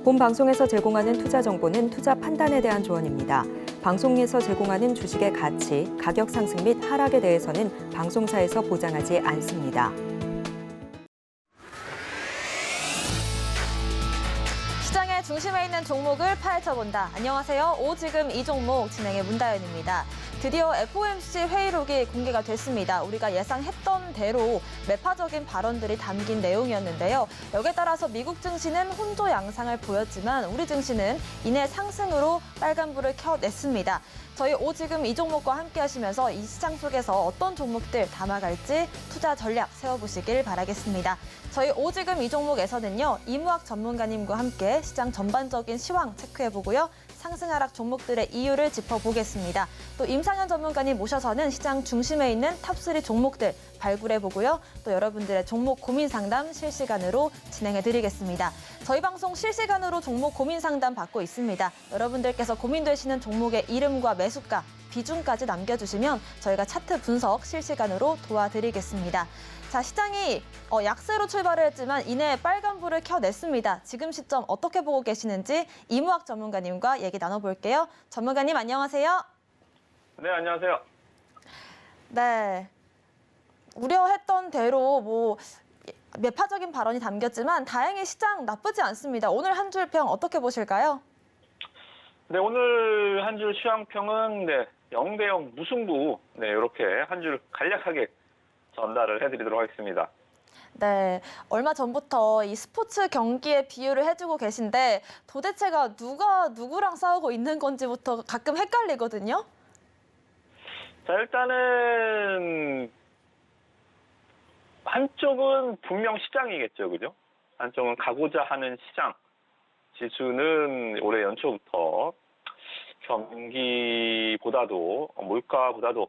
본 방송에서 제공하는 투자 정보는 투자 판단에 대한 조언입니다. 방송에서 제공하는 주식의 가치, 가격 상승 및 하락에 대해서는 방송사에서 보장하지 않습니다. 시장의 중심에 있는 종목을 파헤쳐본다. 안녕하세요. 오지금 이 종목 진행의 문다연입니다. 드디어 FOMC 회의록이 공개가 됐습니다. 우리가 예상했던 대로 매파적인 발언들이 담긴 내용이었는데요. 여기에 따라서 미국 증시는 혼조 양상을 보였지만 우리 증시는 이내 상승으로 빨간불을 켜냈습니다. 저희 오지금 이 종목과 함께 하시면서 이 시장 속에서 어떤 종목들 담아갈지 투자 전략 세워보시길 바라겠습니다. 저희 오지금 이 종목에서는요, 이무학 전문가님과 함께 시장 전반적인 시황 체크해보고요. 상승 하락 종목들의 이유를 짚어보겠습니다. 또 임상현 전문가님 모셔서는 시장 중심에 있는 탑3 종목들 발굴해보고요. 또 여러분들의 종목 고민 상담 실시간으로 진행해드리겠습니다. 저희 방송 실시간으로 종목 고민 상담 받고 있습니다. 여러분들께서 고민되시는 종목의 이름과 매수가, 비중까지 남겨주시면 저희가 차트 분석 실시간으로 도와드리겠습니다. 자, 시장이 약세로 출발을 했지만 이내 빨간불을 켜냈습니다. 지금 시점 어떻게 보고 계시는지 이무학 전문가님과 얘기 나눠볼게요. 전문가님 안녕하세요. 네, 안녕하세요. 네, 우려했던 대로 매파적인 발언이 담겼지만 다행히 시장 나쁘지 않습니다. 오늘 한 줄 평 어떻게 보실까요? 네, 오늘 한 줄 시황평은 0대0 무승부, 이렇게 한 줄 간략하게 전달을 해드리도록 하겠습니다. 네, 얼마 전부터 이 스포츠 경기에 비유를 해주고 계신데 도대체가 누가 누구랑 싸우고 있는 건지부터 가끔 헷갈리거든요. 자, 일단은 한쪽은 분명 시장이겠죠, 그죠? 한쪽은 가고자 하는 시장. 지수는 올해 연초부터 경기보다도 물가보다도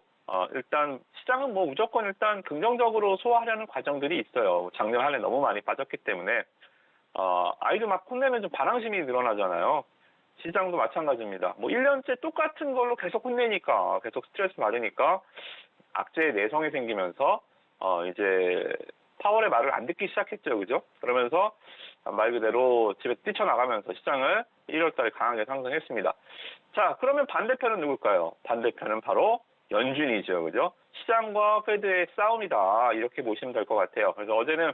일단 시장은 무조건 일단 긍정적으로 소화하려는 과정들이 있어요. 작년 한 해 너무 많이 빠졌기 때문에 아이들 막 혼내면 좀 반항심이 늘어나잖아요. 시장도 마찬가지입니다. 1년째 똑같은 걸로 계속 혼내니까 계속 스트레스 받으니까 악재의 내성이 생기면서 이제 파월의 말을 안 듣기 시작했죠, 그죠? 그러면서 말 그대로 집에 뛰쳐나가면서 시장을 1월 달에 강하게 상승했습니다. 자, 그러면 반대편은 누굴까요? 반대편은 바로 연준이죠, 그죠? 시장과 페드의 싸움이다, 이렇게 보시면 될 것 같아요. 그래서 어제는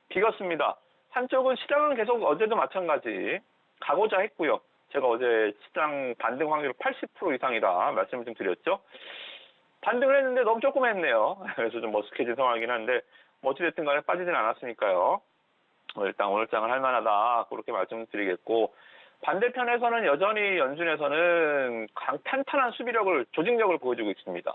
비겼습니다. 한쪽은 시장은 계속 어제도 마찬가지 가고자 했고요. 제가 어제 시장 반등 확률 80% 이상이다 말씀을 좀 드렸죠. 반등을 했는데 너무 조금 했네요. 그래서 좀 머쓱해진 상황이긴 한데 어찌됐든 간에 빠지진 않았으니까요. 일단 오늘 장을 할 만하다, 그렇게 말씀드리겠고, 반대편에서는 여전히 연준에서는 탄탄한 수비력을, 조직력을 보여주고 있습니다.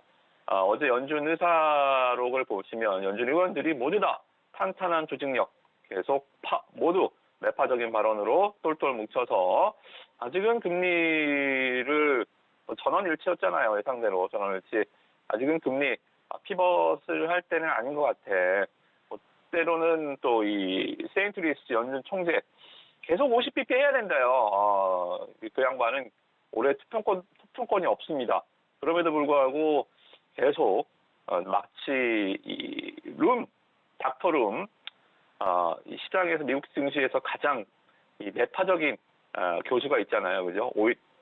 어제 연준 의사록을 보시면 연준 의원들이 모두 다 탄탄한 조직력, 계속 모두 매파적인 발언으로 똘똘 뭉쳐서 아직은 금리를 전원일치였잖아요. 예상대로 전원일치. 아직은 금리 피벗을 할 때는 아닌 것 같아. 때로는 또 이 세인트 루이스 연준 총재 계속 50bp 해야 된다요. 그 양반은 올해 투표권이 없습니다. 그럼에도 불구하고 계속 마치 이 닥터룸, 이 시장에서 미국 증시에서 가장 이 매파적인 교수가 있잖아요, 그죠?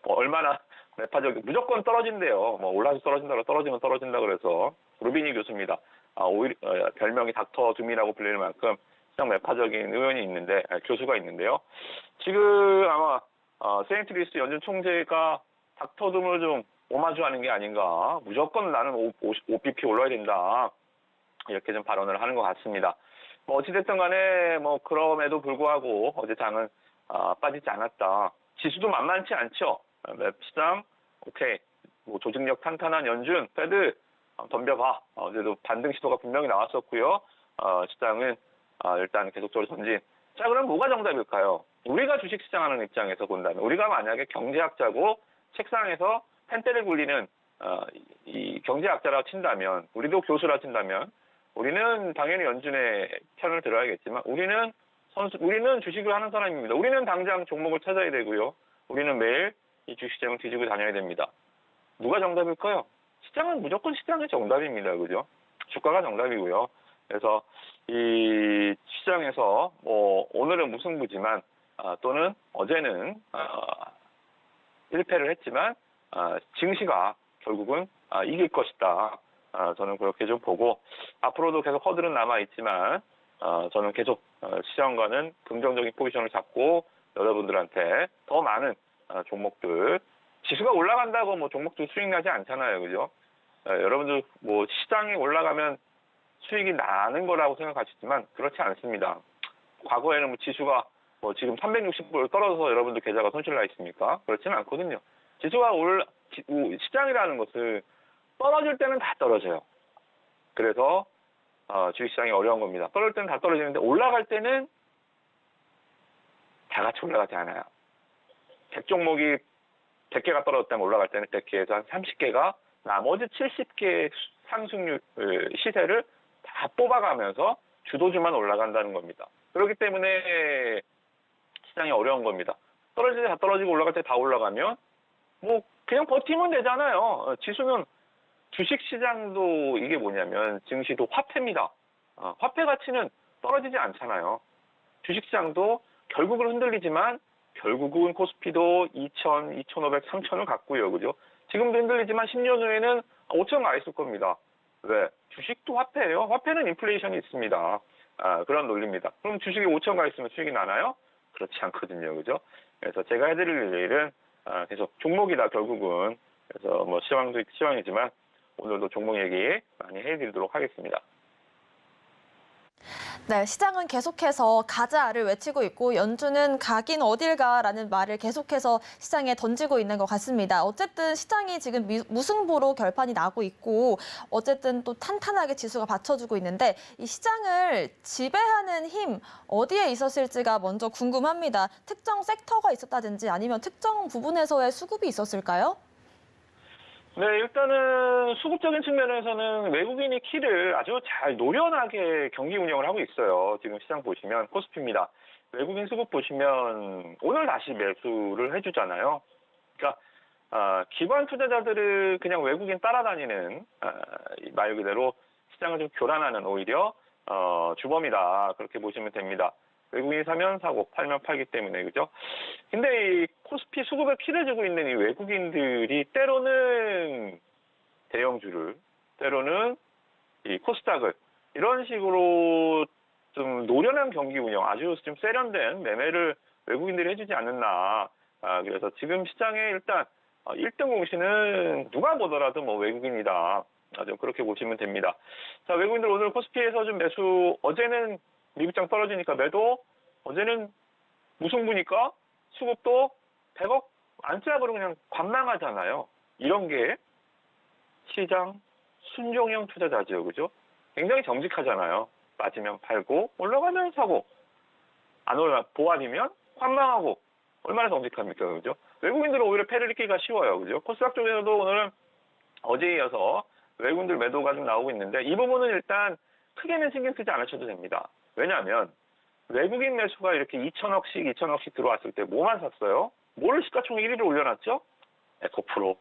얼마나 매파적인, 무조건 떨어진대요. 올라서 떨어진다, 떨어지면 떨어진다 그래서 루비니 교수입니다. 오히려 별명이 닥터 둠이라고 불리는 만큼 시장 매파적인 의원이 있는데, 교수가 있는데요. 지금 아마 세인트 루이스 연준 총재가 닥터 둠을 좀 오마주하는 게 아닌가. 무조건 나는 5bp 올라야 된다, 이렇게 좀 발언을 하는 것 같습니다. 어찌됐든 간에 그럼에도 불구하고 어제 장은 빠지지 않았다. 지수도 만만치 않죠. 시장 오케이, 조직력 탄탄한 연준, 페드 덤벼봐. 어제도 반등 시도가 분명히 나왔었고요. 시장은 일단 계속적으로 전진. 자, 그럼 뭐가 정답일까요? 우리가 주식시장하는 입장에서 본다면, 우리가 만약에 경제학자고 책상에서 펜대를 굴리는 이 경제학자라 친다면, 우리도 교수라 친다면, 우리는 당연히 연준의 편을 들어야겠지만, 우리는 주식을 하는 사람입니다. 우리는 당장 종목을 찾아야 되고요. 우리는 매일 이 주식시장을 뒤지고 다녀야 됩니다. 누가 정답일까요? 시장은 무조건 시장이 정답입니다. 그죠? 주가가 정답이고요. 그래서 이 시장에서 오늘은 무승부지만 또는 어제는 1패를 했지만 증시가 결국은 이길 것이다. 저는 그렇게 좀 보고 앞으로도 계속 허들은 남아 있지만 저는 계속 시장과는 긍정적인 포지션을 잡고 여러분들한테 더 많은 종목들 지수가 올라간다고 뭐 종목들 수익 나지 않잖아요, 그죠? 여러분들 뭐 시장이 올라가면 수익이 나는 거라고 생각하시지만 그렇지 않습니다. 과거에는 뭐 지수가 뭐 지금 360불 떨어져서 여러분들 계좌가 손실 나 있습니까? 그렇지는 않거든요. 지수가 시장이라는 것을 떨어질 때는 다 떨어져요. 그래서 주식시장이 어려운 겁니다. 떨어질 때는 다 떨어지는데 올라갈 때는 다 같이 올라가지 않아요. 100종목이 100개가 떨어졌다면 올라갈 때는 100개에서 한 30개가 나머지 70개의 상승률 시세를 다 뽑아가면서 주도주만 올라간다는 겁니다. 그렇기 때문에 시장이 어려운 겁니다. 떨어질 때 다 떨어지고 올라갈 때 다 올라가면 뭐 그냥 버티면 되잖아요. 지수는 주식시장도 이게 뭐냐면 증시도 화폐입니다. 화폐 가치는 떨어지지 않잖아요. 주식시장도 결국은 흔들리지만 결국은 코스피도 2,000, 2,500, 3,000을 갖고요. 그죠? 지금도 흔들리지만 10년 후에는 5,000 가 있을 겁니다. 왜? 주식도 화폐예요. 화폐는 인플레이션이 있습니다. 그런 논리입니다. 그럼 주식이 5,000 가 있으면 수익이 나나요? 그렇지 않거든요. 그죠? 그래서 제가 해드릴 일은 계속 종목이다 결국은. 그래서 뭐 시황이지만 오늘도 종목 얘기 많이 해드리도록 하겠습니다. 네, 시장은 계속해서 가자를 외치고 있고 연준은 가긴 어딜 가라는 말을 계속해서 시장에 던지고 있는 것 같습니다. 어쨌든 시장이 지금 무승부로 결판이 나고 있고 어쨌든 또 탄탄하게 지수가 받쳐주고 있는데 이 시장을 지배하는 힘 어디에 있었을지가 먼저 궁금합니다. 특정 섹터가 있었다든지 아니면 특정 부분에서의 수급이 있었을까요? 네, 일단은 수급적인 측면에서는 외국인이 키를 아주 잘 노련하게 경기 운영을 하고 있어요. 지금 시장 보시면 코스피입니다. 외국인 수급 보시면 오늘 다시 매수를 해주잖아요. 그러니까 기관 투자자들은 그냥 외국인 따라다니는 말 그대로 시장을 좀 교란하는 오히려 주범이다 그렇게 보시면 됩니다. 외국인이 사면 사고 팔면 팔기 때문에 그죠? 근데 이 코스피 수급에 피를 주고 있는 이 외국인들이 때로는 대형주를 때로는 이 코스닥을 이런 식으로 좀 노련한 경기 운영 아주 좀 세련된 매매를 외국인들이 해주지 않았나. 그래서 지금 시장에 일단 1등 공시는 누가 보더라도 뭐 외국인이다. 좀 그렇게 보시면 됩니다. 자, 외국인들 오늘 코스피에서 좀 매수 어제는 미국장 떨어지니까 매도, 어제는 무승부니까 수급도 100억 안짝으로 그냥 관망하잖아요. 이런 게 시장 순종형 투자자죠. 그죠? 굉장히 정직하잖아요. 빠지면 팔고 올라가면 사고 안 올라 보완이면 관망하고 얼마나 정직합니까? 그죠? 외국인들은 오히려 패를 입기가 쉬워요. 그죠? 코스닥 쪽에서도 오늘은 어제에 이어서 외국인들 매도가 좀 나오고 있는데 이 부분은 일단 크게는 신경 쓰지 않으셔도 됩니다. 왜냐하면 외국인 매수가 이렇게 2천억씩 들어왔을 때 뭐만 샀어요? 뭘 시가총액 1위를 올려놨죠? 에코프로,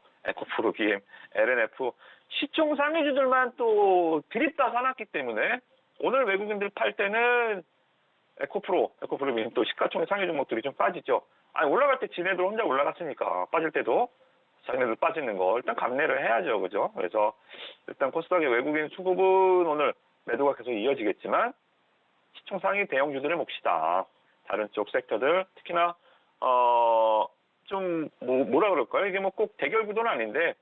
BM, LNF 시총 상위주들만 또 드립다 사놨기 때문에 오늘 외국인들 팔 때는 에코프로, BM 또 시가총액 상위 종목들이 좀 빠지죠. 아니 올라갈 때 지네들 혼자 올라갔으니까 빠질 때도 자기네들 빠지는 거 일단 감내를 해야죠. 그죠? 그래서 일단 코스닥의 외국인 수급은 오늘 매도가 계속 이어지겠지만 시총 상위 대형주들을 몫이다. 다른 쪽 섹터들 특히나 좀 뭐라 그럴까요? 이게 뭐 꼭 대결 구도는 아닌데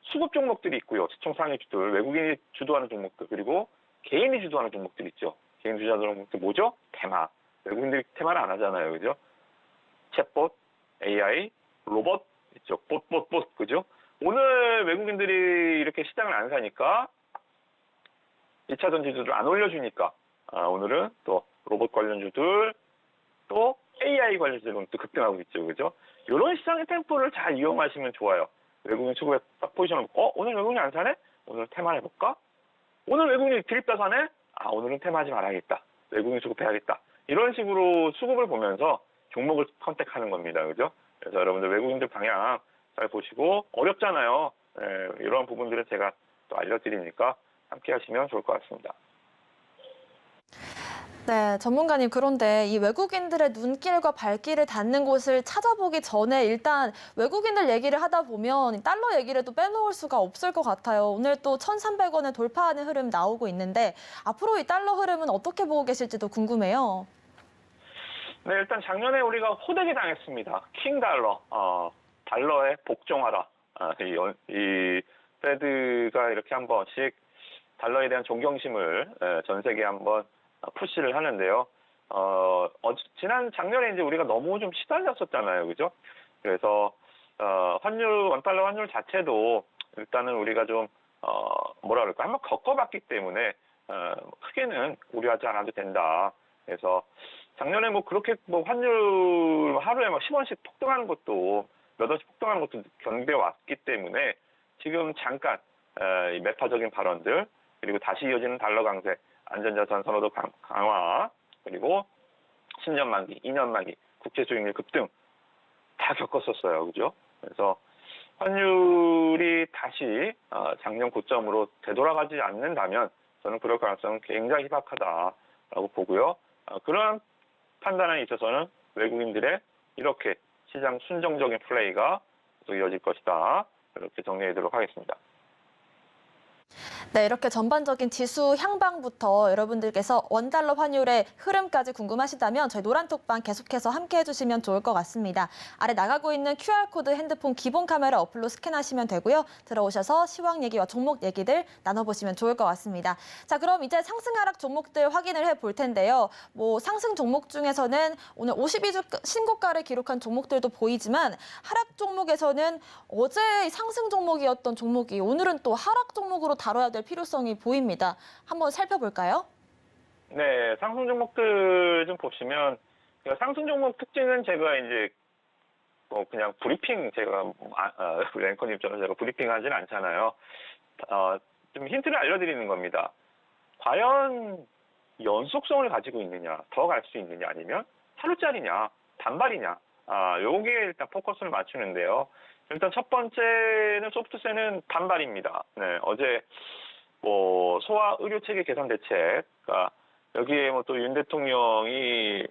수급 종목들이 있고요. 시총 상위주들 외국인이 주도하는 종목들 그리고 개인이 주도하는 종목들 있죠. 개인 주도하는 종목들 뭐죠? 테마. 외국인들이 테마를 안 하잖아요. 그죠? 챗봇, AI, 로봇 있죠. 봇 그죠? 오늘 외국인들이 이렇게 시장을 안 사니까 1차전 지수를 안 올려주니까 오늘은 또 로봇 관련주들 또 AI 관련주들은 또 급등하고 있죠. 그죠? 이런 시장의 템포를 잘 이용하시면 좋아요. 외국인 수급에 딱 포지션을 오늘 외국인이 안 사네? 오늘 테마 해볼까? 오늘 외국인이 드립다 사네? 오늘은 테마하지 말아야겠다. 외국인 수급해야겠다. 이런 식으로 수급을 보면서 종목을 선택하는 겁니다. 그죠? 그래서 여러분들 외국인들 방향 잘 보시고 어렵잖아요. 이런 부분들은 제가 또 알려드리니까 함께 하시면 좋을 것 같습니다. 네, 전문가님, 그런데 이 외국인들의 눈길과 발길을 닿는 곳을 찾아보기 전에 일단 외국인들 얘기를 하다 보면 달러 얘기를 또 빼놓을 수가 없을 것 같아요. 오늘 또 1,300원을 돌파하는 흐름 나오고 있는데 앞으로 이 달러 흐름은 어떻게 보고 계실지도 궁금해요. 네, 일단 작년에 우리가 호되게 당했습니다. 킹 달러, 달러에 복종하라. 이 페드가 이렇게 한 번씩 달러에 대한 존경심을 전 세계에 한번 푸시를 하는데요. 지난 작년에 이제 우리가 너무 좀 시달렸었잖아요, 그죠? 그래서 원달러 환율 자체도 일단은 우리가 좀 뭐라 그럴까 한번 겪어봤기 때문에 크게는 우려하지 않아도 된다. 그래서 작년에 뭐 그렇게 뭐 환율 하루에 막 10원씩 폭등하는 것도 몇 원씩 폭등하는 것도 견뎌왔기 때문에 지금 잠깐 이 매파적인 발언들 그리고 다시 이어지는 달러 강세, 안전자산 선호도 강화, 그리고 10년 만기, 2년 만기, 국채 수익률 급등 다 겪었었어요, 그죠? 그래서 환율이 다시 작년 고점으로 되돌아가지 않는다면 저는 그럴 가능성은 굉장히 희박하다라고 보고요. 그러한 판단에 있어서는 외국인들의 이렇게 시장 순정적인 플레이가 또 이어질 것이다. 이렇게 정리하도록 하겠습니다. 네, 이렇게 전반적인 지수 향방부터 여러분들께서 원달러 환율의 흐름까지 궁금하시다면 저희 노란톡방 계속해서 함께 해주시면 좋을 것 같습니다. 아래 나가고 있는 QR코드 핸드폰 기본 카메라 어플로 스캔하시면 되고요. 들어오셔서 시황 얘기와 종목 얘기들 나눠보시면 좋을 것 같습니다. 자, 그럼 이제 상승 하락 종목들 확인을 해볼 텐데요. 뭐 상승 종목 중에서는 오늘 52주 신고가를 기록한 종목들도 보이지만 하락 종목에서는 어제 상승 종목이었던 종목이 오늘은 또 하락 종목으로 다뤄야 될 필요성이 보입니다. 한번 살펴볼까요? 네, 상승 종목들 좀 보시면 상승 종목 특징은 제가 이제 그냥 브리핑 제가 앵커님처럼 제가 브리핑하지는 않잖아요. 좀 힌트를 알려드리는 겁니다. 과연 연속성을 가지고 있느냐, 더 갈 수 있느냐, 아니면 하루짜리냐, 단발이냐, 요게 일단 포커스를 맞추는데요. 일단 첫 번째는 소프트셀은 단발입니다. 네, 어제 뭐 소아 의료 체계 개선 대책, 여기에 뭐 또 윤 대통령이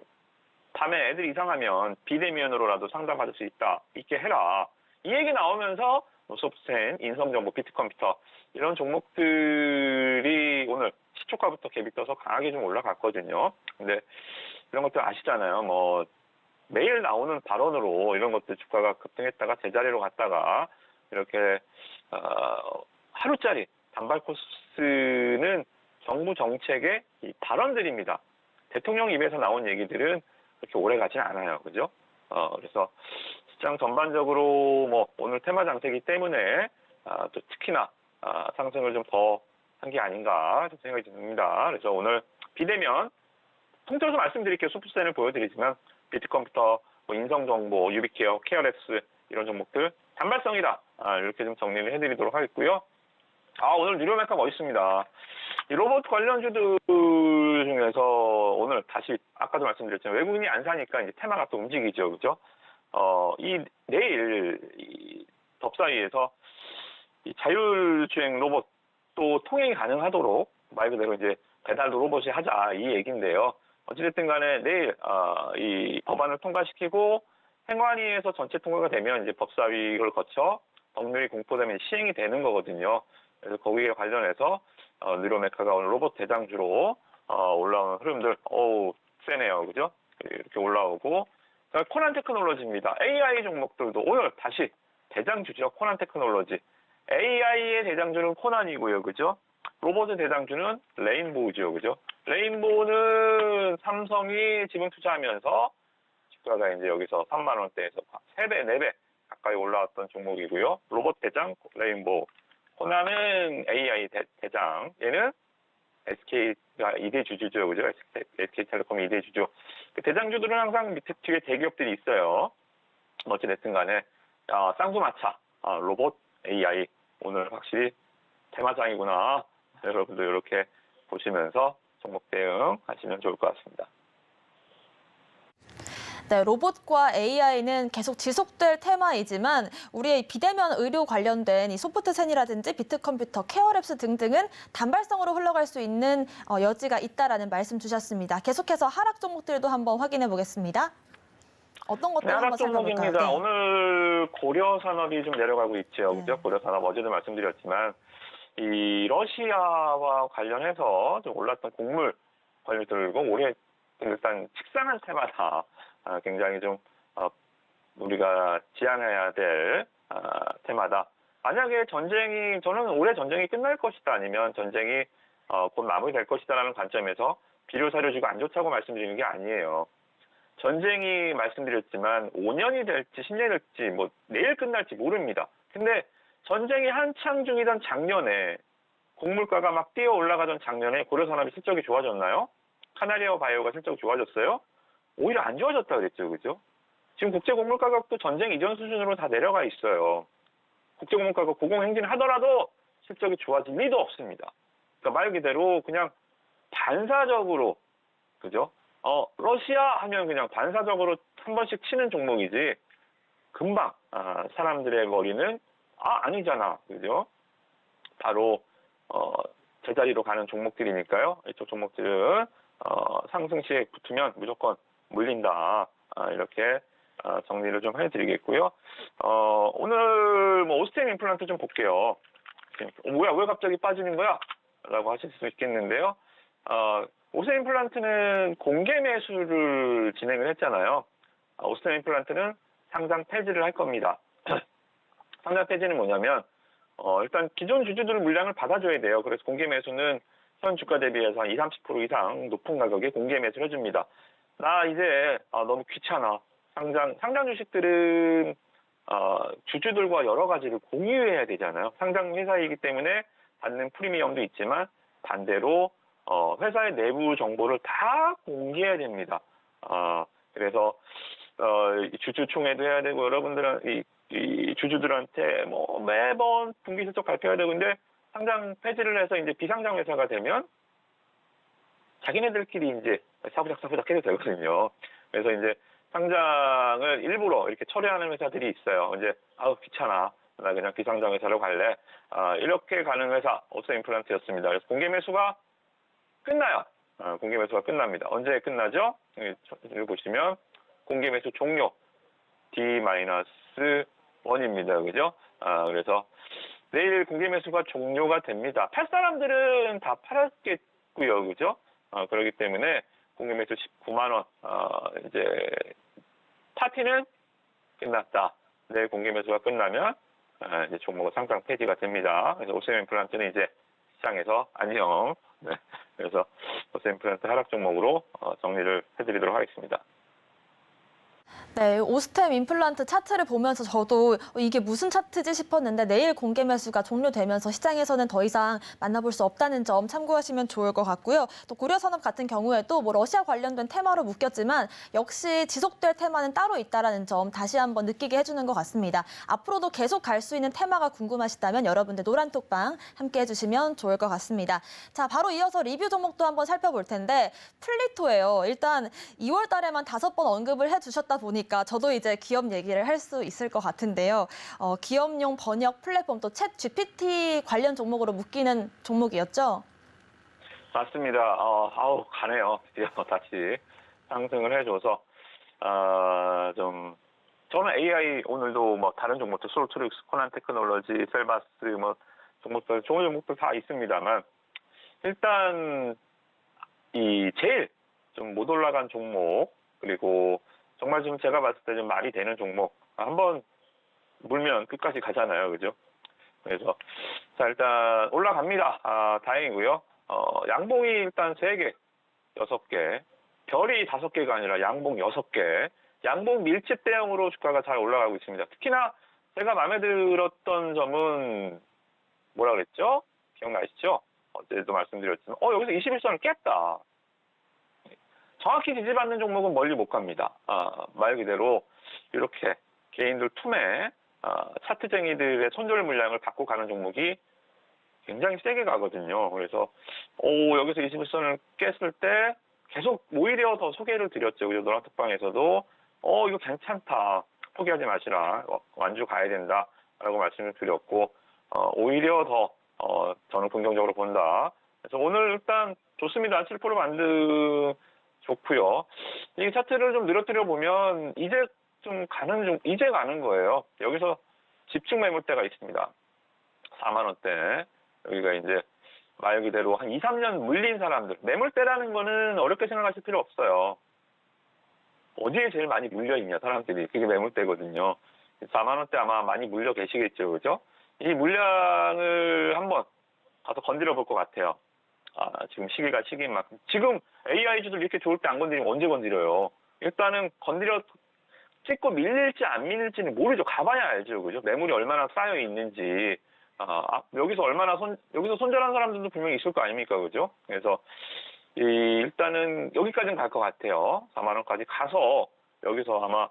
밤에 애들 이상하면 비대면으로라도 상담받을 수 있게 해라. 이 얘기 나오면서 소프트셀, 인성정보, 비트컴퓨터 이런 종목들이 오늘 시초가부터 갭이 떠서 강하게 좀 올라갔거든요. 근데 이런 것들 아시잖아요. 뭐 매일 나오는 발언으로 이런 것들 주가가 급등했다가 제자리로 갔다가 이렇게 하루짜리 단발 코스는 정부 정책의 이 발언들입니다. 대통령 입에서 나온 얘기들은 그렇게 오래 가진 않아요. 그죠? 그래서 시장 전반적으로 뭐 오늘 테마 장세이기 때문에 또 특히나 상승을 좀 더 한 게 아닌가 생각이 듭니다. 그래서 오늘 비대면 통틀어서 말씀드릴게요. 소프트셀을 보여드리지만 비트컴퓨터, 뭐 인성정보, 유비케어, 케어랩스 이런 종목들 단발성이다. 이렇게 좀 정리를 해드리도록 하겠고요. 오늘 뉴로메카 멋있습니다. 이 로봇 관련주들 중에서 오늘 다시 아까도 말씀드렸지만 외국인이 안 사니까 이제 테마가 또 움직이죠, 그죠? 내일 이 덥사이에서 이 자율주행 로봇 또 통행이 가능하도록 말 그대로 이제 배달도 로봇이 하자 이 얘기인데요. 어찌됐든 간에 내일 이 법안을 통과시키고 행안위에서 전체 통과가 되면 이제 법사위를 거쳐 법률이 공포되면 시행이 되는 거거든요. 그래서 거기에 관련해서 뉴로메카가 오늘 로봇 대장주로 올라오는 흐름들 세네요, 그죠? 이렇게 올라오고 코난 테크놀로지입니다. AI 종목들도 오늘 다시 대장주죠. 코난 테크놀로지. AI의 대장주는 코난이고요, 그죠? 로봇의 대장주는 레인보우죠, 그죠? 레인보우는 삼성이 지분 투자하면서 주가가 이제 여기서 3만 원대에서 3배, 4배 가까이 올라왔던 종목이고요. 로봇 대장 레인보우. 코난은 AI 대장. 얘는 SK가 2대 주주죠, 그죠? SK텔레콤이 2대 주주. 그 대장주들은 항상 밑에 뒤에 대기업들이 있어요. 어찌됐든 간에 쌍두마차 로봇 AI 오늘 확실히 테마장이구나. 여러분도 이렇게 보시면서 종목 대응 하시면 좋을 것 같습니다. 네, 로봇과 AI는 계속 지속될 테마이지만 우리의 비대면 의료 관련된 이 소프트센이라든지 비트컴퓨터, 케어랩스 등등은 단발성으로 흘러갈 수 있는 여지가 있다라는 말씀 주셨습니다. 계속해서 하락 종목들도 한번 확인해 보겠습니다. 어떤 것들 하락 한번 살펴볼까요? 종목입니다. 네. 오늘 고려산업이 좀 내려가고 있죠. 네. 그죠? 고려산업 어제도 말씀드렸지만 이 러시아와 관련해서 좀 올랐던 곡물 관련 들고 올해 일단 식상한 테마다 굉장히 좀 우리가 지향해야 될 테마다. 만약에 저는 올해 전쟁이 끝날 것이다 아니면 전쟁이 곧 마무리될 것이다라는 관점에서 비료 사료주가 안 좋다고 말씀드리는 게 아니에요. 전쟁이 말씀드렸지만 5년이 될지 10년이 될지 뭐 내일 끝날지 모릅니다. 근데 전쟁이 한창 중이던 작년에 곡물가가 막 뛰어 올라가던 작년에 고려산업이 실적이 좋아졌나요? 카나리아 바이오가 실적이 좋아졌어요? 오히려 안 좋아졌다 그랬죠. 그죠? 지금 국제곡물 가격도 전쟁 이전 수준으로 다 내려가 있어요. 국제곡물 가격 고공행진을 하더라도 실적이 좋아질 리도 없습니다. 그러니까 말 그대로 그냥 반사적으로, 그죠? 러시아 하면 그냥 반사적으로 한 번씩 치는 종목이지, 금방, 사람들의 머리는, 아니잖아. 그죠? 바로, 제자리로 가는 종목들이니까요. 이쪽 종목들은, 상승시에 붙으면 무조건 물린다. 이렇게, 정리를 좀 해드리겠고요. 오늘 뭐 오스템 임플란트 좀 볼게요. 뭐야, 왜 갑자기 빠지는 거야? 라고 하실 수 있겠는데요. 오스템 임플란트는 공개 매수를 진행을 했잖아요. 오스템 임플란트는 상장 폐지를 할 겁니다. 상장 폐지는 뭐냐면, 일단 기존 주주들 물량을 받아줘야 돼요. 그래서 공개 매수는 현 주가 대비해서 한 20-30% 이상 높은 가격에 공개 매수를 해줍니다. 나 이제 너무 귀찮아. 상장 주식들은 주주들과 여러 가지를 공유해야 되잖아요. 상장 회사이기 때문에 받는 프리미엄도 있지만 반대로 회사의 내부 정보를 다 공개해야 됩니다. 그래서 주주총회도 해야 되고 여러분들은 이 주주들한테 뭐 매번 분기 실적 발표해야 되고, 근데 상장 폐지를 해서 이제 비상장 회사가 되면 자기네들끼리 이제 사부작 해도 되거든요. 그래서 이제 상장을 일부러 이렇게 철회하는 회사들이 있어요. 이제 귀찮아. 나 그냥 비상장 회사로 갈래. 이렇게 가는 회사 오스템 임플란트였습니다. 그래서 공개 매수가 끝나요. 공개 매수가 끝납니다. 언제 끝나죠? 여기 보시면 공개 매수 종료 D-1입니다. 그죠? 그래서 내일 공개 매수가 종료가 됩니다. 팔 사람들은 다 팔았겠고요. 그죠? 그렇기 때문에 공개 매수 19만 원. 이제 파티는 끝났다. 내일 공개 매수가 끝나면 이제 종목은 상장 폐지가 됩니다. 그래서 오스템 임플란트는 이제 시장에서 안녕. 네. 그래서 오스템 임플란트 하락 종목으로 정리를 해드리도록 하겠습니다. 네, 오스템 임플란트 차트를 보면서 저도 이게 무슨 차트지 싶었는데 내일 공개 매수가 종료되면서 시장에서는 더 이상 만나볼 수 없다는 점 참고하시면 좋을 것 같고요. 또 고려산업 같은 경우에도 뭐 러시아 관련된 테마로 묶였지만 역시 지속될 테마는 따로 있다는 점 다시 한번 느끼게 해주는 것 같습니다. 앞으로도 계속 갈 수 있는 테마가 궁금하시다면 여러분들 노란톡방 함께 해주시면 좋을 것 같습니다. 자, 바로 이어서 리뷰 종목도 한번 살펴볼 텐데 플리토예요. 일단 2월 달에만 5번 언급을 해주셨다 보니까 저도 이제 기업 얘기를 할 수 있을 것 같은데요. 기업용 번역 플랫폼 또 챗 GPT 관련 종목으로 묶이는 종목이었죠? 맞습니다. 가네요. 드디어 다시 상승을 해줘서 저는 AI 오늘도 뭐 다른 종목들 솔트릭스, 코난 테크놀로지, 셀바스 뭐 종목들 좋은 종목들 다 있습니다만 일단 이 제일 좀 못 올라간 종목, 그리고 정말 지금 제가 봤을 때 좀 말이 되는 종목, 한번 물면 끝까지 가잖아요. 그죠? 그래서 자, 일단 올라갑니다. 다행이고요. 양봉이 일단 3개, 6개, 별이 5개가 아니라 양봉 6개, 양봉 밀집 대형으로 주가가 잘 올라가고 있습니다. 특히나 제가 마음에 들었던 점은 뭐라 그랬죠? 기억나시죠? 어제도 말씀드렸지만 여기서 21선을 깼다. 정확히 지지받는 종목은 멀리 못 갑니다. 말 그대로 이렇게 개인들 툼에 차트쟁이들의 손절 물량을 받고 가는 종목이 굉장히 세게 가거든요. 그래서 여기서 21선을 깼을 때 계속 오히려 더 소개를 드렸죠. 그죠? 노란톡방에서도 이거 괜찮다. 포기하지 마시라. 완주 가야 된다. 라고 말씀을 드렸고, 오히려 더, 저는 긍정적으로 본다. 그래서 오늘 일단 좋습니다. 7% 반등 좋고요. 이 차트를 좀 늘어뜨려 보면, 이제 가는 거예요. 여기서 집중 매물대가 있습니다. 4만원대. 여기가 이제 말 그대로 한 2, 3년 물린 사람들. 매물대라는 거는 어렵게 생각하실 필요 없어요. 어디에 제일 많이 물려있냐, 사람들이. 그게 매물대거든요. 4만원대 아마 많이 물려 계시겠죠, 그죠? 이 물량을 한번 가서 건드려 볼 것 같아요. 지금 시기가 시기인 만큼. 지금 AI주들 이렇게 좋을 때 안 건드리면 언제 건드려요? 일단은 찍고 밀릴지 안 밀릴지는 모르죠. 가봐야 알죠, 그죠? 매물이 얼마나 쌓여 있는지. 여기서 여기서 손절한 사람들도 분명히 있을 거 아닙니까, 그죠? 그래서, 일단은 여기까지는 갈 것 같아요. 4만원까지 가서, 여기서 아마,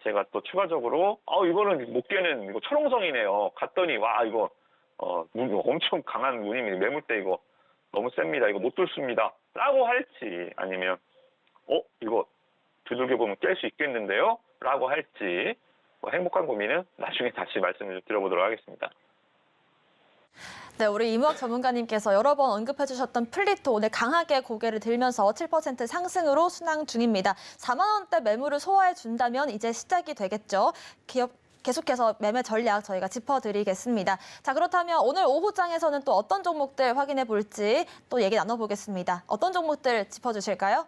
제가 또 추가적으로, 이거는 못 깨는, 이거 철옹성이네요. 갔더니, 와, 이거 엄청 강한 운임이 매물대 이거 너무 셉니다. 이거 못 뚫습니다. 라고 할지, 아니면, 이거 두들겨 보면 깰 수 있겠는데요? 라고 할지, 행복한 고민은 나중에 다시 말씀을 드려보도록 하겠습니다. 네, 우리 이무학 전문가님께서 여러 번 언급해 주셨던 플리토 오늘 강하게 고개를 들면서 7% 상승으로 순항 중입니다. 4만 원대 매물을 소화해 준다면 이제 시작이 되겠죠. 계속해서 매매 전략 저희가 짚어드리겠습니다. 자, 그렇다면 오늘 오후장에서는 또 어떤 종목들 확인해 볼지 또 얘기 나눠보겠습니다. 어떤 종목들 짚어주실까요?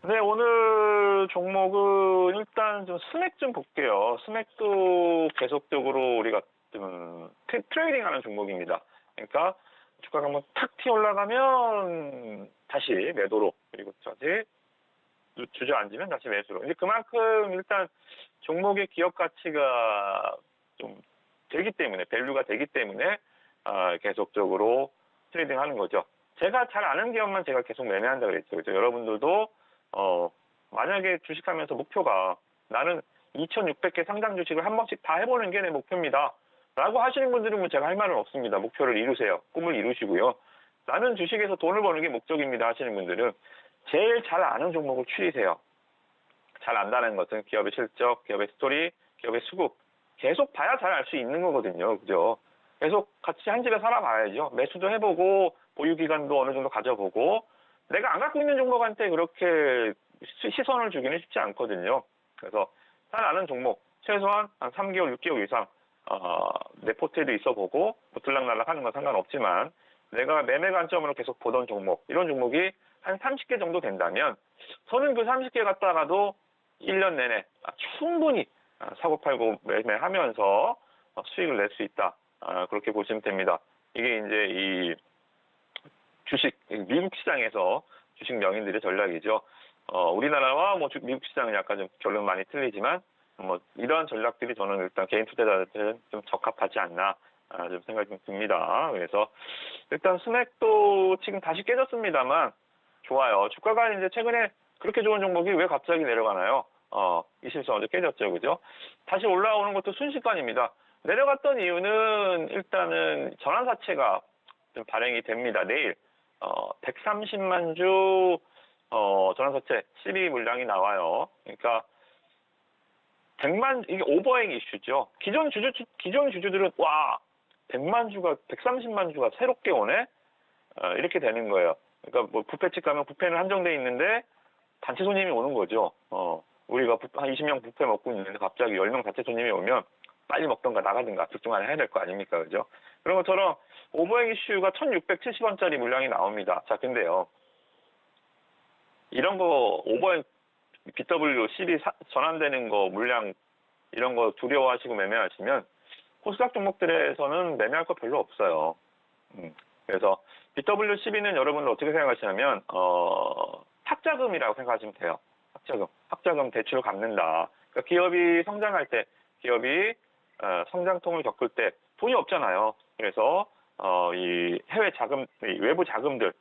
네, 오늘 종목은 일단 좀 스맥 좀 볼게요. 스맥도 계속적으로 우리가 좀 트레이딩 하는 종목입니다. 그러니까 주가가 한번 탁 튀어 올라가면 다시 매도로, 그리고 다시 주저앉으면 다시 매수로. 이제 그만큼 일단 종목의 기업 가치가 좀 되기 때문에, 밸류가 되기 때문에 계속적으로 트레이딩 하는 거죠. 제가 잘 아는 기업만 제가 계속 매매한다 그랬죠. 그죠? 여러분들도 만약에 주식하면서 목표가 나는 2,600개 상장 주식을 한 번씩 다 해보는 게 내 목표입니다. 라고 하시는 분들은 뭐 제가 할 말은 없습니다. 목표를 이루세요. 꿈을 이루시고요. 나는 주식에서 돈을 버는 게 목적입니다 하시는 분들은 제일 잘 아는 종목을 추리세요. 잘 안다는 것은 기업의 실적, 기업의 스토리, 기업의 수급. 계속 봐야 잘 알 수 있는 거거든요. 그죠? 계속 같이 한 집에 살아봐야죠. 매수도 해보고, 보유기간도 어느 정도 가져보고, 내가 안 갖고 있는 종목한테 그렇게 시선을 주기는 쉽지 않거든요. 그래서 잘 아는 종목, 최소한 한 3개월, 6개월 이상 내 포트에도 있어보고 뭐 들락날락 하는 건 상관없지만 내가 매매 관점으로 계속 보던 종목, 이런 종목이 한 30개 정도 된다면 저는 그 30개 갖다가도 1년 내내 충분히 사고팔고 매매하면서 수익을 낼 수 있다. 그렇게 보시면 됩니다. 이게 이제 이 주식, 미국 시장에서 주식 명인들의 전략이죠. 우리나라와 뭐 미국 시장은 약간 좀 결론 많이 틀리지만 뭐 이러한 전략들이 저는 일단 개인 투자자들은 좀 적합하지 않나 좀 생각이 좀 듭니다. 그래서 일단 스맥도 지금 다시 깨졌습니다만 좋아요. 주가가 이제 최근에 그렇게 좋은 종목이 왜 갑자기 내려가나요? 이 실수 어제 깨졌죠, 그죠? 다시 올라오는 것도 순식간입니다. 내려갔던 이유는 일단은 전환사채가 좀 발행이 됩니다. 내일 130만 주 전환사채 12 물량이 나와요. 그러니까 100만, 이게 오버행 이슈죠. 기존 주주들은, 100만 주가, 130만 주가 새롭게 오네? 이렇게 되는 거예요. 그러니까 뭐 뷔페집 가면 뷔페는 한정돼 있는데 단체 손님이 오는 거죠. 우리가 한 20명 뷔페 먹고 있는데 갑자기 10명 단체 손님이 오면 빨리 먹던가 나가든가 둘 중 하나 해야 될 거 아닙니까? 그죠? 그런 것처럼 오버행 이슈가 1,670원짜리 물량이 나옵니다. 자, 근데요. 이런 거 오버행 BW12 전환되는 거 물량 이런 거 두려워하시고 매매하시면 코스닥 종목들에서는 매매할 거 별로 없어요. 그래서 BW12는 여러분들 어떻게 생각하시냐면 학자금이라고 생각하시면 돼요. 학자금 대출을 갚는다. 그러니까 기업이 성장할 때, 기업이 성장통을 겪을 때 돈이 없잖아요. 그래서 이 해외 자금, 외부 자금들,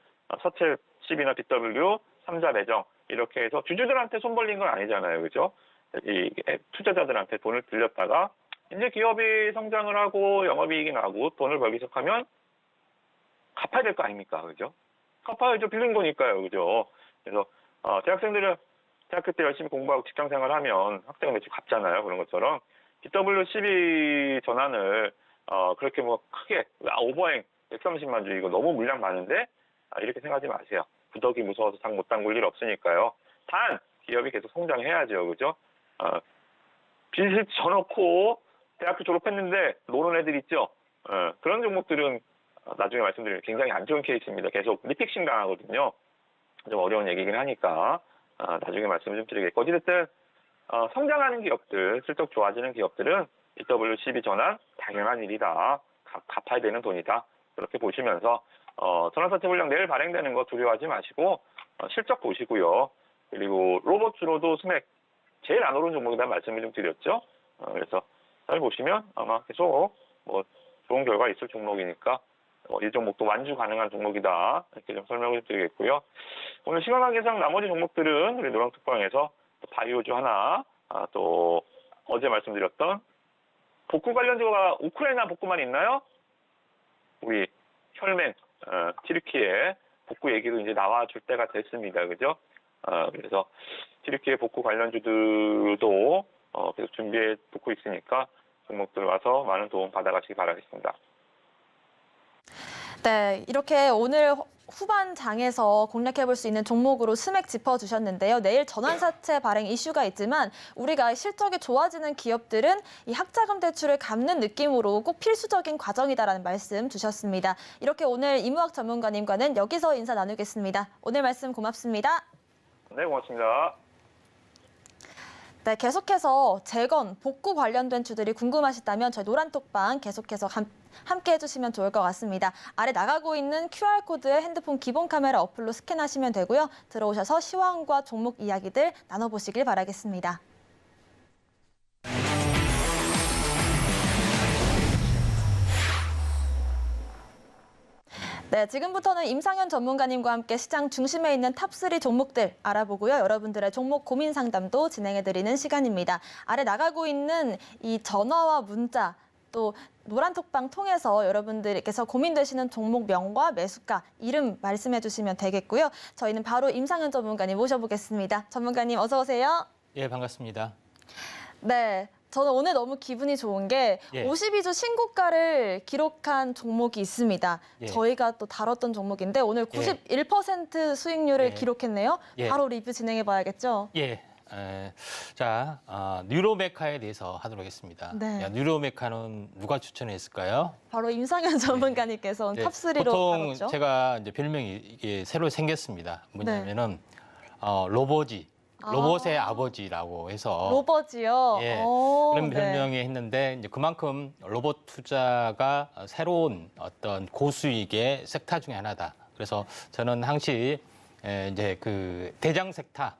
서첼 10이나 BW, 3자 매정 이렇게 해서 주주들한테 손 벌린 건 아니잖아요. 그죠? 이 투자자들한테 돈을 빌렸다가 이제 기업이 성장을 하고 영업이익이 나고 돈을 벌기 시작하면 갚아야 될 거 아닙니까? 그죠? 갚아야죠. 빌린 거니까요. 그죠? 그래서 대학생들은 대학교 때 열심히 공부하고 직장 생활하면 학생 매출 갚잖아요. 그런 것처럼 BW12 전환을 그렇게 뭐 크게 오버행 130만 주 이거 너무 물량 많은데 이렇게 생각하지 마세요. 구더기 무서워서 장 못 담글 일 없으니까요. 단 기업이 계속 성장해야죠, 그죠? 빚을 져놓고 대학교 졸업했는데 노는 애들 있죠. 그런 종목들은 나중에 말씀드리면 굉장히 안 좋은 케이스입니다. 계속 리픽싱 당하거든요. 좀 어려운 얘기긴 하니까 나중에 말씀을 좀 드리겠고 어쨌든 성장하는 기업들, 실적 좋아지는 기업들은 BW12 전환 당연한 일이다. 갚아야 되는 돈이다. 그렇게 보시면서 전환사채 물량 내일 발행되는 거 두려워하지 마시고 실적 보시고요. 그리고 로봇 주로도 스맥 제일 안 오른 종목이다 말씀을 좀 드렸죠. 그래서 잘 보시면 아마 계속 뭐 좋은 결과 있을 종목이니까 이 종목도 완주 가능한 종목이다. 이렇게 좀 설명을 드리겠고요. 오늘 시간 관계상 나머지 종목들은 우리 노랑톡방에서 바이오주 하나, 또 어제 말씀드렸던 복구 관련주가 우크라이나 복구만 있나요? 우리 혈맹, 튀르키예 복구 얘기도 이제 나와줄 때가 됐습니다. 그죠? 그래서 튀르키예 복구 관련주들도 계속 준비해 놓고 있으니까 종목들 와서 많은 도움 받아가시기 바라겠습니다. 네, 이렇게 오늘 후반 장에서 공략해볼 수 있는 종목으로 스맥 짚어주셨는데요. 내일 전환사채 발행 이슈가 있지만 우리가 실적이 좋아지는 기업들은 이 학자금 대출을 갚는 느낌으로 꼭 필수적인 과정이다라는 말씀 주셨습니다. 이렇게 오늘 이무학 전문가님과는 여기서 인사 나누겠습니다. 오늘 말씀 고맙습니다. 네, 고맙습니다. 네, 계속해서 재건, 복구 관련된 주들이 궁금하시다면 저희 노란톡방 계속해서 함께 해주시면 좋을 것 같습니다. 아래 나가고 있는 QR코드에 핸드폰 기본 카메라 어플로 스캔하시면 되고요. 들어오셔서 시황과 종목 이야기들 나눠보시길 바라겠습니다. 네, 지금부터는 임상현 전문가님과 함께 시장 중심에 있는 탑3 종목들 알아보고요. 여러분들의 종목 고민 상담도 진행해드리는 시간입니다. 아래 나가고 있는 이 전화와 문자, 또 노란톡방 통해서 여러분들께서 고민되시는 종목명과 매수가, 이름 말씀해 주시면 되겠고요. 저희는 바로 임상현 전문가님 모셔보겠습니다. 전문가님 어서 오세요. 예, 반갑습니다. 네. 저는 오늘 너무 기분이 좋은 게 52주 신고가를 기록한 종목이 있습니다. 저희가 또 다뤘던 종목인데 오늘 91% 수익률을 기록했네요. 바로 리뷰 진행해 봐야겠죠? 자, 뉴로메카에 대해서 하도록 하겠습니다. 네. 뉴로메카는 누가 추천했을까요? 바로 임상현 전문가님께서 탑3로 보통 다뤘죠. 제가 이제 별명이 이게 새로 생겼습니다. 뭐냐면은 로버지. 로봇의 아버지라고 해서 로버지요. 그런 별명이 했는데 이제 그만큼 로봇 투자가 새로운 어떤 고수익의 섹터 중에 하나다. 그래서 저는 항시 이제 그 대장 섹터,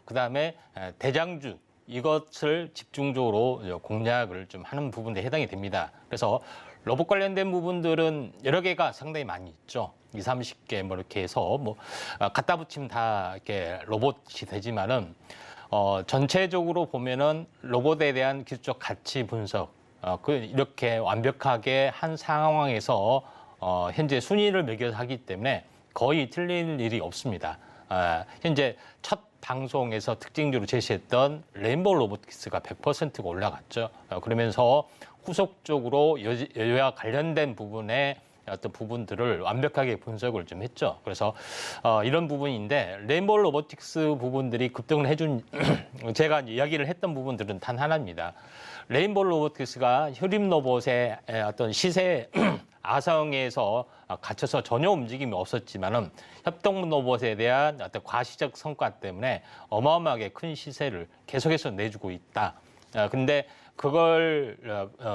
그다음에 대장주 이것을 집중적으로 공략을 좀 하는 부분에 해당이 됩니다. 그래서 로봇 관련된 부분들은 여러 개가 상당히 많이 있죠. 20, 30개 뭐 이렇게 해서 뭐 갖다 붙이면 다 이렇게 로봇이 되지만은 전체적으로 보면은 로봇에 대한 기술적 가치 분석 이렇게 완벽하게 한 상황에서 현재 순위를 매겨서 하기 때문에 거의 틀린 일이 없습니다. 현재 첫 방송에서 특징적으로 제시했던 레인보우 로보틱스가 100%가 올라갔죠. 그러면서 후속적으로 여와 관련된 부분에 어떤 부분들을 완벽하게 분석을 좀 했죠. 그래서 이런 부분인데 레인보우 로보틱스 부분들이 급등을 해준 제가 이야기를 했던 부분들은 단 하나입니다. 레인보우 로보틱스가 효림 로봇의 어떤 시세 아성에서 갇혀서 전혀 움직임이 없었지만은 협동 로봇에 대한 어떤 과시적 성과 때문에 어마어마하게 큰 시세를 계속해서 내주고 있다. 근데 그걸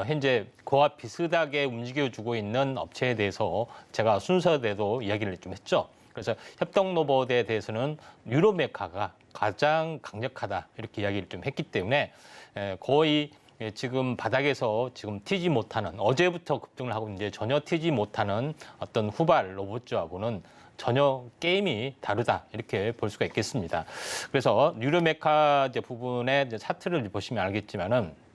현재 그와 비슷하게 움직여주고 있는 업체에 대해서 제가 순서대로 이야기를 좀 했죠. 그래서 협동 로봇에 대해서는 뉴로메카가 가장 강력하다 이렇게 이야기를 좀 했기 때문에 거의 지금 바닥에서 지금 튀지 못하는 어제부터 급등을 하고 이제 전혀 튀지 못하는 어떤 후발 로봇주하고는 전혀 게임이 다르다 이렇게 볼 수가 있겠습니다. 그래서 뉴로메카 부분의 차트를 보시면 알겠지만은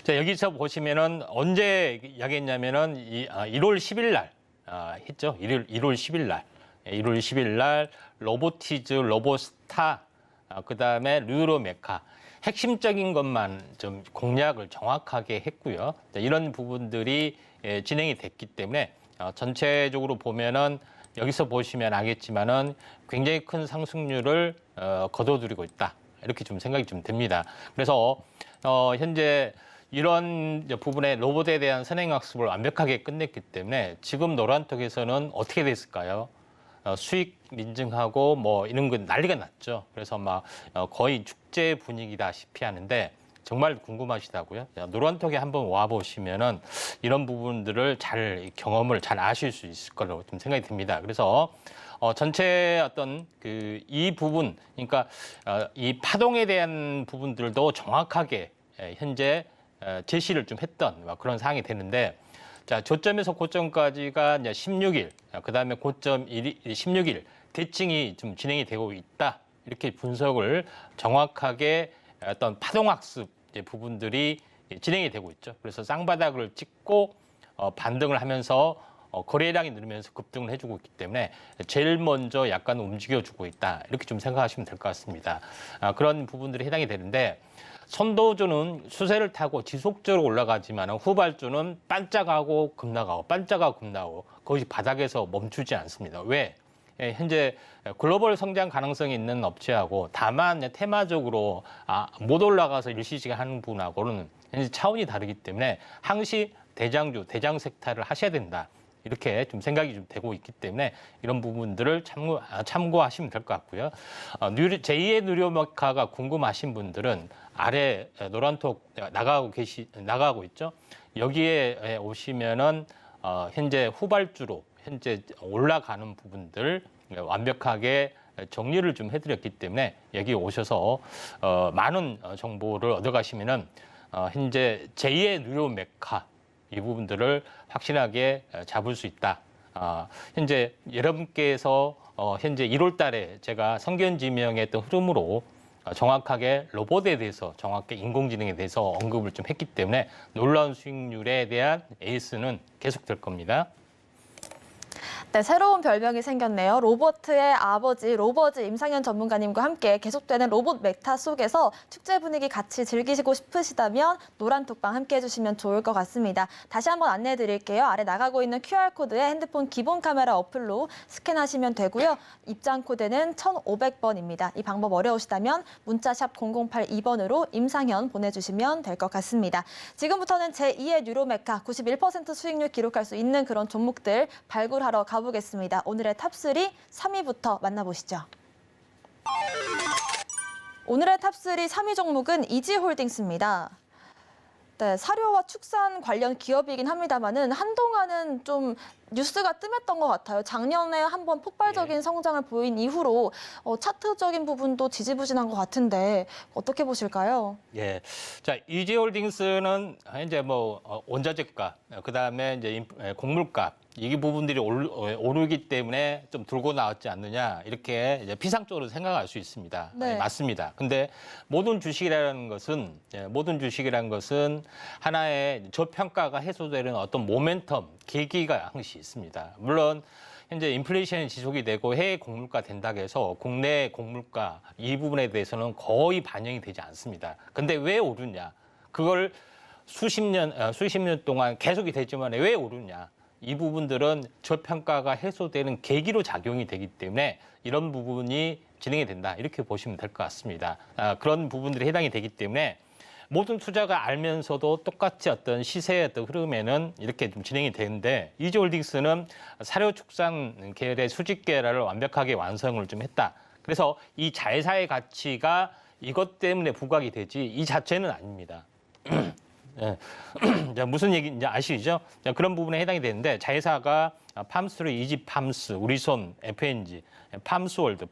자, 여기서 보시면은 언제 이야기했냐면은 1월 10일 날 했죠. 1월 10일 날. 1월 10일 날 로보티즈 로보스타 그다음에 뉴로메카 핵심적인 것만 좀 공략을 정확하게 했고요. 이런 부분들이 진행이 됐기 때문에 전체적으로 보면은 여기서 보시면 알겠지만은 굉장히 큰 상승률을 거둬들이고 있다. 이렇게 좀 생각이 좀 듭니다. 그래서 현재 이런 부분에 로봇에 대한 선행학습을 완벽하게 끝냈기 때문에 지금 노란톡에서는 어떻게 됐을까요? 수익 민증하고 뭐 이런 건 난리가 났죠. 그래서 막 거의 축제 분위기다시피 하는데 정말 궁금하시다고요? 노란톡에 한번 와 보시면은 이런 부분들을 잘 경험을 잘 아실 수 있을 거라고 좀 생각이 듭니다. 그래서 전체 어떤 이 부분, 그러니까 이 파동에 대한 부분들도 정확하게 현재 제시를 좀 했던 그런 상황이 되는데. 자, 저점에서 고점까지가 이제 16일, 그다음에 고점 16일 대칭이 좀 진행이 되고 있다. 이렇게 분석을 정확하게 어떤 파동학습 부분들이 진행이 되고 있죠. 그래서 쌍바닥을 찍고 반등을 하면서 거래량이 늘으면서 급등을 해주고 있기 때문에 제일 먼저 약간 움직여주고 있다. 이렇게 좀 생각하시면 될 것 같습니다. 그런 부분들이 해당이 되는데 선도주는 수세를 타고 지속적으로 올라가지만 후발주는 반짝하고 급락하고 반짝하고 급락하고 거기서 바닥에서 멈추지 않습니다. 왜? 현재 글로벌 성장 가능성이 있는 업체하고 다만 테마적으로 못 올라가서 일시시간 하는 분하고는 현재 차원이 다르기 때문에 항시 대장주, 대장 섹터를 하셔야 된다. 이렇게 좀 생각이 좀 되고 있기 때문에 이런 부분들을 참고하시면 될 것 같고요. 제2의 누리호메카가 궁금하신 분들은 아래 노란톡 나가고 있죠. 여기에 오시면은 현재 후발주로 현재 올라가는 부분들 완벽하게 정리를 좀 해드렸기 때문에 여기 오셔서 많은 정보를 얻어가시면은 현재 제2의 누리호메카 이 부분들을 확실하게 잡을 수 있다. 현재 여러분께서 현재 1월 달에 제가 성견지명의 어떤 흐름으로 정확하게 로봇에 대해서 정확하게 인공지능에 대해서 언급을 좀 했기 때문에 놀라운 수익률에 대한 에이스는 계속될 겁니다. 네, 새로운 별명이 생겼네요. 로버트의 아버지 로버즈 임상현 전문가님과 함께 계속되는 로봇 메타 속에서 축제 분위기 같이 즐기시고 싶으시다면 노란톡방 함께 해주시면 좋을 것 같습니다. 다시 한번 안내해 드릴게요. 아래 나가고 있는 QR코드에 핸드폰 기본 카메라 어플로 스캔하시면 되고요. 입장 코드는 1,500번입니다. 이 방법 어려우시다면 문자샵 0082번으로 임상현 보내주시면 될 것 같습니다. 지금부터는 제2의 뉴로메카 91% 수익률 기록할 수 있는 그런 종목들 발굴하러 가보겠습니다. 오늘의 탑3 3위부터 만나보시죠. 오늘의 탑3 3위 종목은 이지홀딩스입니다. 네, 사료와 축산 관련 기업이긴 합니다만은 한동안은 좀 뉴스가 뜸했던 것 같아요. 작년에 한번 폭발적인 성장을 보인 이후로 차트적인 부분도 지지부진한 것 같은데 어떻게 보실까요? 예, 자 이지홀딩스는 현재 뭐 원자재가, 그다음에 이제 곡물값 이 부분들이 오르기 때문에 좀 들고 나왔지 않느냐 이렇게 이제 피상적으로 생각할 수 있습니다. 네. 맞습니다. 근데 모든 주식이라는 것은 하나의 저평가가 해소되는 어떤 모멘텀 계기가 항시 있습니다. 물론 현재 인플레이션이 지속이 되고 해외 곡물가 된다고 해서 국내 곡물가 이 부분에 대해서는 거의 반영이 되지 않습니다. 근데 왜 오르냐? 그걸 수십 년 동안 계속이 됐지만 왜 오르냐? 이 부분들은 저평가가 해소되는 계기로 작용이 되기 때문에 이런 부분이 진행이 된다. 이렇게 보시면 될 것 같습니다. 그런 부분들이 해당이 되기 때문에 모든 투자가 알면서도 똑같이 어떤 시세의 어떤 흐름에는 이렇게 좀 진행이 되는데 이지홀딩스는 사료축산 계열의 수직 계열을 완벽하게 완성을 좀 했다. 그래서 이 자회사의 가치가 이것 때문에 부각이 되지 이 자체는 아닙니다. 예. 무슨 얘기인지 아시죠? 그런 부분에 해당이 되는데 자회사가 팜스루, 이지팜스, 우리손, FNG, 팜스월드,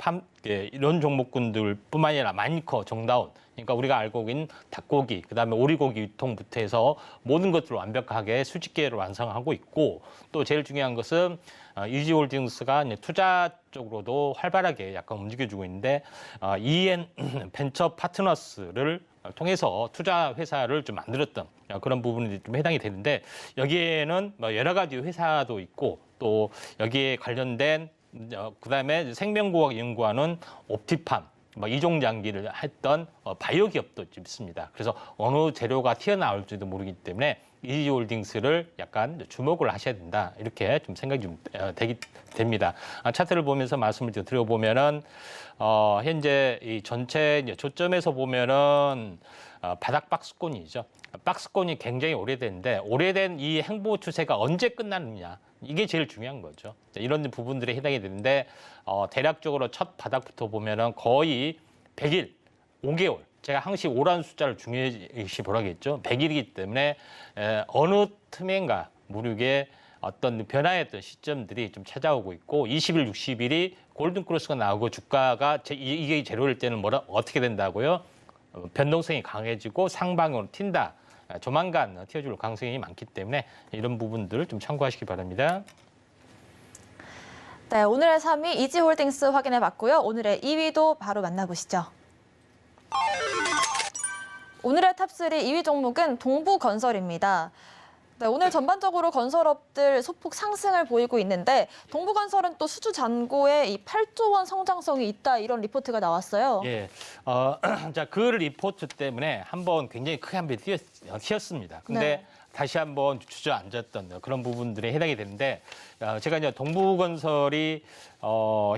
이런 종목군들뿐만 아니라 마니커, 정다운, 그러니까 우리가 알고 있는 닭고기, 그다음에 오리고기 유통부터 해서 모든 것들을 완벽하게 수직계를 완성하고 있고 또 제일 중요한 것은 이지홀딩스가 이제 투자 쪽으로도 활발하게 약간 움직여주고 있는데 EN 벤처 파트너스를 통해서 투자 회사를 좀 만들었던 그런 부분이 좀 해당이 되는데 여기에는 뭐 여러 가지 회사도 있고 또 여기에 관련된 그다음에 생명공학 연구하는 옵티팜 뭐 이종 장기를 했던 바이오 기업도 좀 있습니다. 그래서 어느 재료가 튀어나올지도 모르기 때문에 이지홀딩스를 약간 주목을 하셔야 된다. 이렇게 좀 생각이 좀 됩니다. 차트를 보면서 말씀을 드려보면은 현재 이 전체 이제 조점에서 보면은 바닥 박스권이죠. 박스권이 굉장히 오래됐는데 오래된 이 행보 추세가 언제 끝나느냐. 이게 제일 중요한 거죠. 이런 부분들에 해당이 되는데 대략적으로 첫 바닥부터 보면은 거의 100일, 5개월. 제가 항상 오라는 숫자를 중요시 보라겠죠. 100일이기 때문에 어느 틈엔가 무르게 어떤 변화했던 시점들이 좀 찾아오고 있고 20일, 60일이 골든크로스가 나오고 주가가 이게 제로일 때는 어떻게 된다고요? 변동성이 강해지고 상방으로 튄다. 조만간 튀어줄 가능성이 많기 때문에 이런 부분들을 좀 참고하시기 바랍니다. 네, 오늘의 3위 이지홀딩스 확인해 봤고요. 오늘의 2위도 바로 만나보시죠. 오늘의 탑3 2위 종목은 동부건설입니다. 네, 오늘 전반적으로 건설업들 소폭 상승을 보이고 있는데 동부건설은 또 수주 잔고에 이 8조 원 성장성이 있다 이런 리포트가 나왔어요. 예, 자, 그 리포트 때문에 한번 굉장히 크게 한번 튀었습니다. 근데 네. 다시 한번 주저앉았던 그런 부분들에 해당이 되는데 제가 이제 동부건설이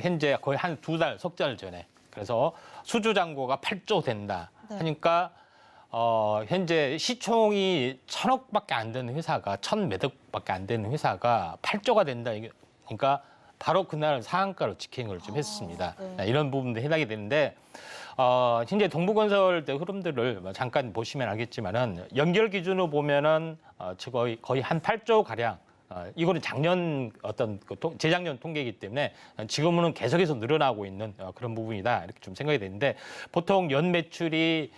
현재 거의 한 2달, 석 달 전에 그래서 수주 잔고가 8조 된다 하니까 현재 시총이 1,000억밖에 안 되는 회사가 1,000몇 억밖에 안 되는 회사가 8조가 된다. 그러니까 바로 그날 상한가로 직행을 좀 했습니다. 네. 이런 부분도 해당이 되는데 현재 동부건설 흐름들을 잠깐 보시면 알겠지만은 연결 기준으로 보면은 거의 한 8조 가량. 이거는 작년 재작년 통계이기 때문에 지금은 계속해서 늘어나고 있는 그런 부분이다 이렇게 좀 생각이 되는데 보통 연 매출이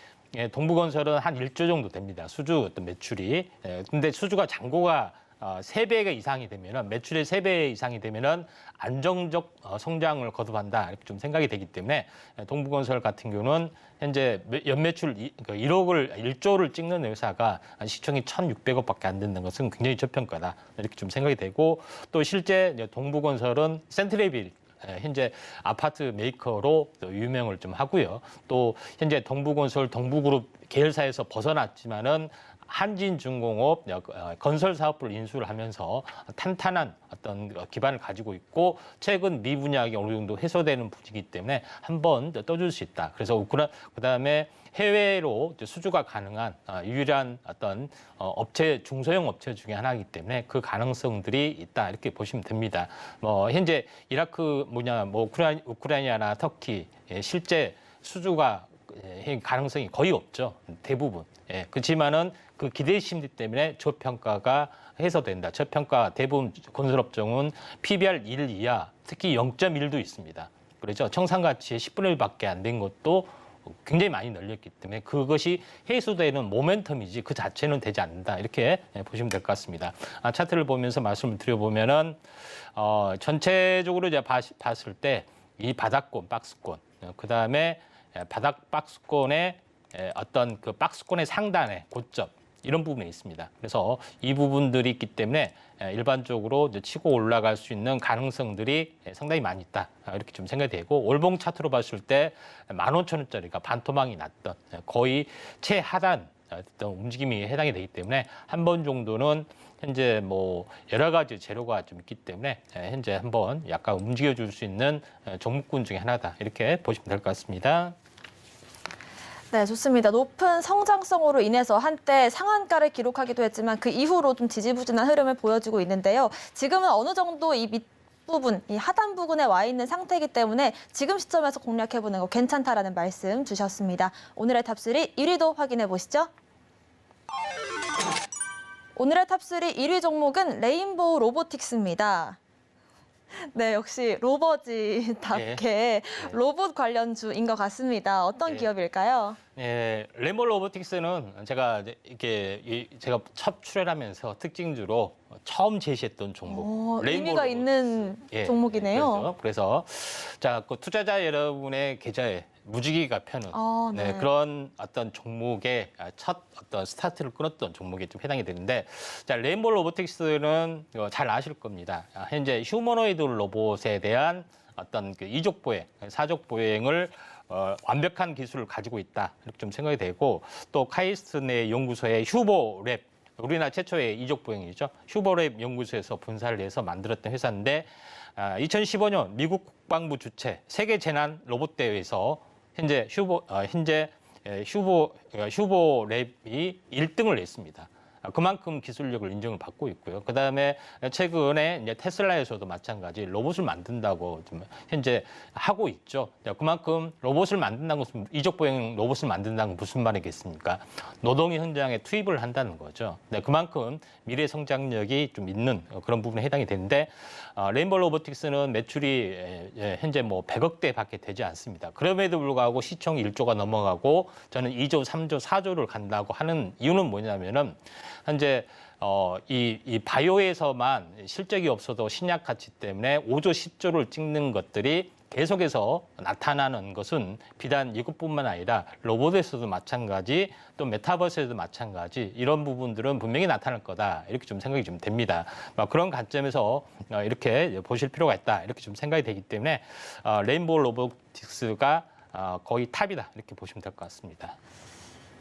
동부건설은 한 1조 정도 됩니다. 수주 어떤 매출이. 근데 수주가 잔고가 3배 이상이 되면은 매출의 3배 이상이 되면은 안정적 성장을 거듭한다 이렇게 좀 생각이 되기 때문에 동부건설 같은 경우는 현재 연매출 1조를 찍는 회사가 시총이 1,600억밖에 안 된다는 것은 굉장히 저평가다 이렇게 좀 생각이 되고 또 실제 동부건설은 센트레빌 현재 아파트 메이커로 유명을 좀 하고요. 또 현재 동부건설, 동부그룹 계열사에서 벗어났지만은 한진중공업 건설 사업부를 인수를 하면서 탄탄한 어떤 기반을 가지고 있고 최근 미분양이 어느 정도 해소되는 분위기 때문에 한번 떠줄 수 있다. 그래서 그다음에 해외로 수주가 가능한 유일한 어떤 업체 중소형 업체 중에 하나이기 때문에 그 가능성들이 있다 이렇게 보시면 됩니다. 현재 이라크 우크라이나나 터키 실제 수주가 가능성이 거의 없죠. 대부분. 그렇지만은 그 기대 심리 때문에 저평가가 해소된다. 저평가 대부분 건설업종은 PBR 1 이하, 특히 0.1도 있습니다. 그렇죠. 청산가치의 10분의 1밖에 안 된 것도 굉장히 많이 늘렸기 때문에 그것이 해소되는 모멘텀이지 그 자체는 되지 않는다. 이렇게 보시면 될 것 같습니다. 차트를 보면서 말씀을 드려보면은 전체적으로 이제 봤을 때 이 바닥권, 박스권, 그 다음에 바닥 박스권의 어떤 그 박스권의 상단의 고점 이런 부분에 있습니다. 그래서 이 부분들이 있기 때문에 일반적으로 이제 치고 올라갈 수 있는 가능성들이 상당히 많이 있다. 이렇게 좀 생각이 되고 월봉 차트로 봤을 때 15,000원짜리가 반토막이 났던 거의 최하단 어떤 움직임이 해당이 되기 때문에 한 번 정도는 현재 여러 가지 재료가 좀 있기 때문에 현재 한번 약간 움직여줄 수 있는 종목군 중에 하나다. 이렇게 보시면 될 것 같습니다. 네, 좋습니다. 높은 성장성으로 인해서 한때 상한가를 기록하기도 했지만 그 이후로 좀 지지부진한 흐름을 보여주고 있는데요. 지금은 어느 정도 이 밑부분, 이 하단 부분에 와 있는 상태이기 때문에 지금 시점에서 공략해보는 거 괜찮다라는 말씀 주셨습니다. 오늘의 탑3 1위도 확인해 보시죠. 오늘의 탑3 1위 종목은 레인보우 로보틱스입니다. 네, 역시 로버지답게 로봇 관련주인 것 같습니다. 어떤 기업일까요? 네, 레인보우 로보틱스는 제가 제가 첫 출연하면서 특징주로 처음 제시했던 종목. 의미가 있는 종목이네요. 그래서 자, 그 투자자 여러분의 계좌에 무지개가 펴는 네. 그런 어떤 종목의 첫 어떤 스타트를 끊었던 종목에 좀 해당이 되는데, 자, 레인보우 로보틱스는 잘 아실 겁니다. 현재 휴머노이드 로봇에 대한 어떤 그 이족 보행, 사족 보행을 완벽한 기술을 가지고 있다 이렇게 좀 생각이 되고 또 카이스트 연구소의 휴보랩 우리나라 최초의 이적 보행이죠. 휴보랩 연구소에서 분사를 해서 만들었던 회사인데 2015년 미국 국방부 주최 세계 재난 로봇 대회에서 현재 휴보랩이 1등을 했습니다. 그만큼 기술력을 인정을 받고 있고요. 그다음에 최근에 이제 테슬라에서도 마찬가지 로봇을 만든다고 좀 현재 하고 있죠. 그만큼 로봇을 만든다는 것은 이적보행 로봇을 만든다는 건 무슨 말이겠습니까? 노동의 현장에 투입을 한다는 거죠. 그만큼 미래 성장력이 좀 있는 그런 부분에 해당이 되는데 레인보우 로보틱스는 매출이 현재 뭐 100억대밖에 되지 않습니다. 그럼에도 불구하고 시총이 1조가 넘어가고 저는 2조, 3조, 4조를 간다고 하는 이유는 뭐냐면은 현재 이 바이오에서만 실적이 없어도 신약 가치 때문에 5조, 10조를 찍는 것들이 계속해서 나타나는 것은 비단 이것뿐만 아니라 로봇에서도 마찬가지 또 메타버스에도 마찬가지 이런 부분들은 분명히 나타날 거다 이렇게 좀 생각이 좀 됩니다. 그런 관점에서 이렇게 보실 필요가 있다 이렇게 좀 생각이 되기 때문에 레인보우 로보틱스가 거의 탑이다 이렇게 보시면 될 것 같습니다.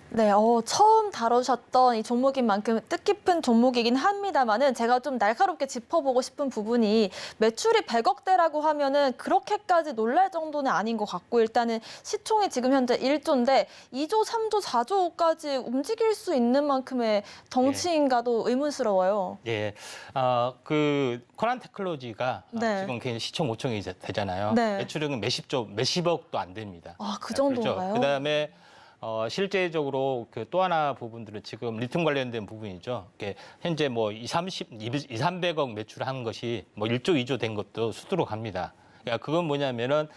네, 처음 다루셨던 이 종목인 만큼 뜻깊은 종목이긴 합니다만은 제가 좀 날카롭게 짚어보고 싶은 부분이 매출이 100억대라고 하면은 그렇게까지 놀랄 정도는 아닌 것 같고 일단은 시총이 지금 현재 1조인데 2조, 3조, 4조까지 움직일 수 있는 만큼의 덩치인가도 의문스러워요. 예, 그 코난 테크놀로지가 네. 지금 굉장히 시총 5천억이 되잖아요. 네. 매출은 몇십억도 안 됩니다. 아, 그 정도인가요? 그렇죠. 그다음에 실제적으로 그 또 하나 부분들은 지금 리튬 관련된 부분이죠. 현재 뭐 300억 매출한 것이 뭐 1조, 2조 된 것도 수두로 갑니다. 그러니까 그건 뭐냐면은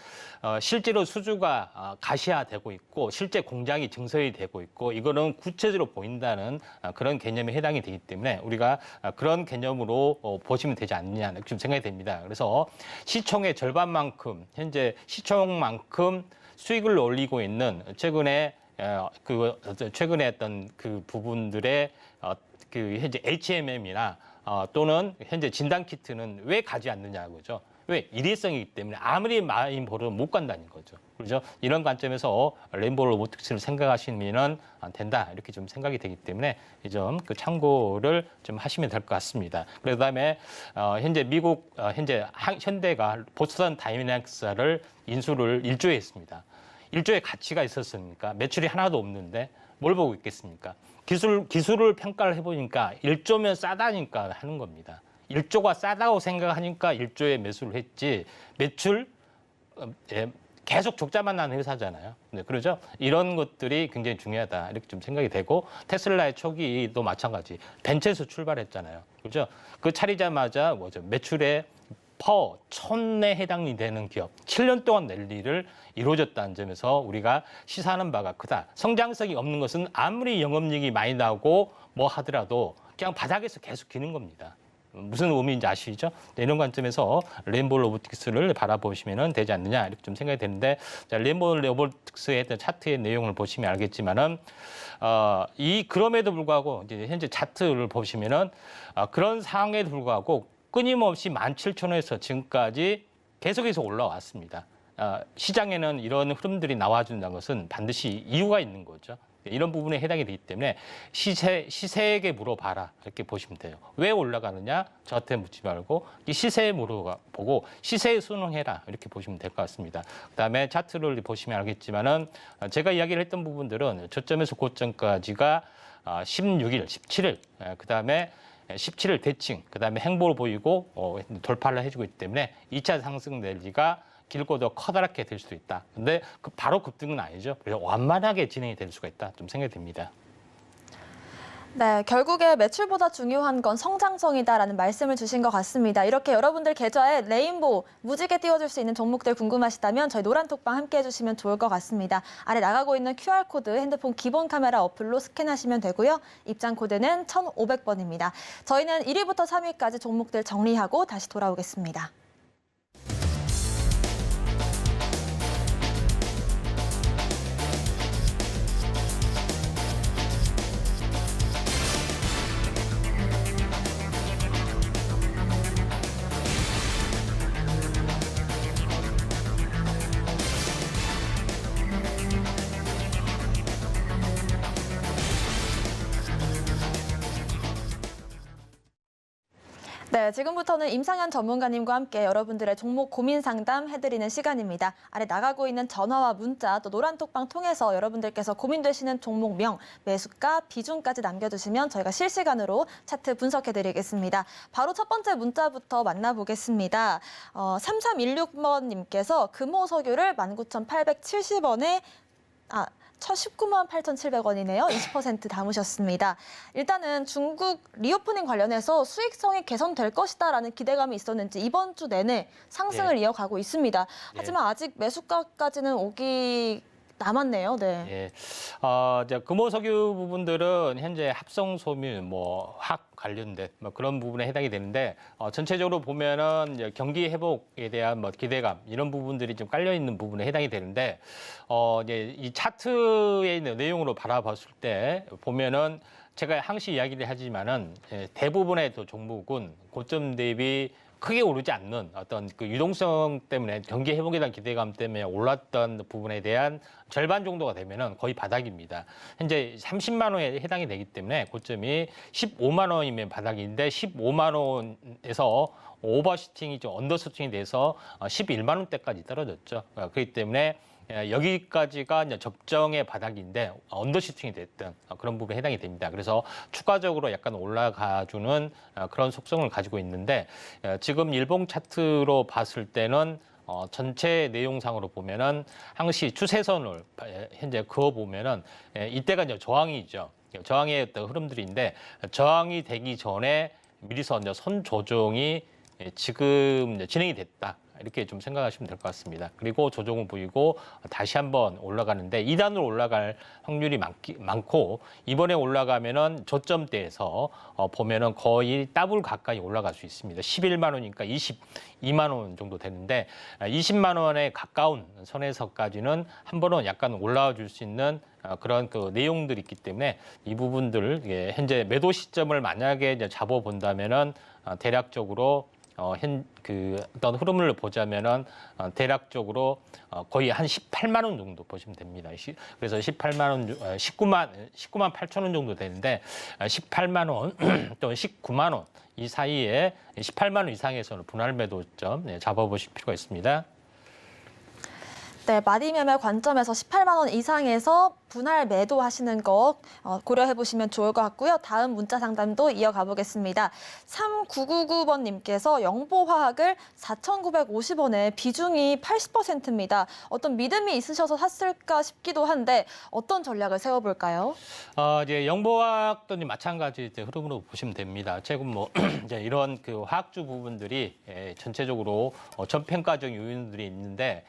실제로 수주가 가시화되고 있고 실제 공장이 증설이 되고 있고 이거는 구체적으로 보인다는 그런 개념에 해당이 되기 때문에 우리가 그런 개념으로 보시면 되지 않느냐 이렇게 좀 생각이 됩니다. 그래서 시총의 절반만큼 현재 시총만큼 수익을 올리고 있는 최근에 했던 그 부분들의 그 현재 HMM이나 또는 현재 진단 키트는 왜 가지 않느냐고죠. 왜? 일회성이기 때문에 아무리 많이 벌어도 못 간다는 거죠. 그렇죠? 이런 관점에서 레인보우 로보틱스를 생각하시면 된다 이렇게 좀 생각이 되기 때문에 이 점 그 참고를 좀 하시면 될 것 같습니다. 그다음에 현재 미국 현재 현대가 보스턴 다이내믹스를 인수를 1조에 했습니다. 1조의 가치가 있었으니까 매출이 하나도 없는데 뭘 보고 있겠습니까? 기술을 평가를 해보니까 1조면 싸다니까 하는 겁니다. 1조가 싸다고 생각하니까 1조에 매수를 했지 매출 계속 적자만 나는 회사잖아요. 네, 그러죠? 이런 것들이 굉장히 중요하다 이렇게 좀 생각이 되고 테슬라의 초기도 마찬가지 벤처에서 출발했잖아요. 그렇죠? 그 차리자마자 매출에 퍼 1000에 해당이 되는 기업 7년 동안 낼 일을 이루어졌다는 점에서 우리가 시사하는 바가 크다. 성장성이 없는 것은 아무리 영업이익이 많이 나오고 뭐 하더라도 그냥 바닥에서 계속 기는 겁니다. 무슨 의미인지 아시죠? 네, 이런 관점에서 레인보우 로보틱스를 바라보시면 되지 않느냐 이렇게 좀 생각이 되는데 레인보우 로보틱스의 차트의 내용을 보시면 알겠지만은 그럼에도 불구하고 이제 현재 차트를 보시면은 그런 상황에도 불구하고 끊임없이 17,000원에서 지금까지 계속해서 올라왔습니다. 시장에는 이런 흐름들이 나와준다는 것은 반드시 이유가 있는 거죠. 이런 부분에 해당이 되기 때문에 시세에게 물어봐라 이렇게 보시면 돼요. 왜 올라가느냐 저한테 묻지 말고 이 시세에 물어보고 시세에 순응해라 이렇게 보시면 될 것 같습니다. 그다음에 차트를 보시면 알겠지만은 제가 이야기를 했던 부분들은 저점에서 고점까지가 16일, 17일 그다음에 17일 대칭, 그다음에 행보를 보이고 돌파를 해주고 있기 때문에 2차 상승 랠리가 길고 더 커다랗게 될 수도 있다. 근데 바로 급등은 아니죠. 그래서 완만하게 진행이 될 수가 있다. 좀 생각이 듭니다. 네, 결국에 매출보다 중요한 건 성장성이다라는 말씀을 주신 것 같습니다. 이렇게 여러분들 계좌에 레인보우 무지개 띄워줄 수 있는 종목들 궁금하시다면 저희 노란톡방 함께 해주시면 좋을 것 같습니다. 아래 나가고 있는 QR코드 핸드폰 기본 카메라 어플로 스캔하시면 되고요. 입장 코드는 1500번입니다. 저희는 1위부터 3위까지 종목들 정리하고 다시 돌아오겠습니다. 네, 지금부터는 임상현 전문가님과 함께 여러분들의 종목 고민 상담 해드리는 시간입니다. 아래 나가고 있는 전화와 문자 또 노란톡방 통해서 여러분들께서 고민되시는 종목명, 매수가, 비중까지 남겨주시면 저희가 실시간으로 차트 분석해드리겠습니다. 바로 첫 번째 문자부터 만나보겠습니다. 3316번님께서 금호석유를 19,870원에 19만 8,700원이네요. 20% 담으셨습니다. 일단은 중국 리오프닝 관련해서 수익성이 개선될 것이다라는 기대감이 있었는지 이번 주 내내 상승을 이어가고 있습니다. 하지만 아직 매수가까지는 오기 남았네요. 네. 예. 이제 금호석유 부분들은 현재 합성 소멸, 화학 관련된 그런 부분에 해당이 되는데 전체적으로 보면은 이제 경기 회복에 대한 기대감 이런 부분들이 좀 깔려 있는 부분에 해당이 되는데 이제 이 차트에 있는 내용으로 바라봤을 때 보면은 제가 항시 이야기를 하지만은 대부분의 또 종목은 고점 대비 크게 오르지 않는 어떤 그 유동성 때문에 경기 회복에 대한 기대감 때문에 올랐던 부분에 대한 절반 정도가 되면은 거의 바닥입니다. 현재 30만 원에 해당이 되기 때문에 고점이 15만 원이면 바닥인데 15만 원에서 오버슈팅이 좀 언더슈팅이 돼서 11만 원대까지 떨어졌죠. 그렇기 때문에 여기까지가 이제 적정의 바닥인데 언더슈팅이 됐던 그런 부분에 해당이 됩니다. 그래서 추가적으로 약간 올라가주는 그런 속성을 가지고 있는데 지금 일봉 차트로 봤을 때는 전체 내용상으로 보면은 항시 추세선을 현재 그어 보면은 이때가 이제 저항이죠. 저항의 어떤 흐름들인데 저항이 되기 전에 미리서 이제 선 조정이 지금 이제 진행이 됐다. 이렇게 좀 생각하시면 될 것 같습니다. 그리고 조정을 보이고 다시 한번 올라가는데 2단으로 올라갈 확률이 많고 이번에 올라가면은 저점대에서 보면은 거의 더블 가까이 올라갈 수 있습니다. 11만 원이니까 22만 원 정도 되는데 20만 원에 가까운 선에서까지는 한 번은 약간 올라와 줄 수 있는 그런 그 내용들이 있기 때문에 이 부분들 현재 매도 시점을 만약에 이제 잡아 본다면은 대략적으로 어떤 흐름을 보자면은 대략적으로 거의 한 18만 원 정도 보시면 됩니다. 그래서 18만 원, 19만 8천 원 정도 되는데 18만 원 또는 19만 원 이 사이에 18만 원 이상에서는 분할 매도점 잡아보실 필요가 있습니다. 네, 마디매매 관점에서 18만 원 이상에서 분할 매도하시는 거 고려해 보시면 좋을 것 같고요. 다음 문자 상담도 이어가 보겠습니다. 3999번님께서 영보화학을 4,950원에 비중이 80%입니다. 어떤 믿음이 있으셔서 샀을까 싶기도 한데 어떤 전략을 세워볼까요? 이제 영보화학도 마찬가지 이제 흐름으로 보시면 됩니다. 최근 이제 이런 그 화학주 부분들이 전체적으로 저평가적 요인들이 있는데.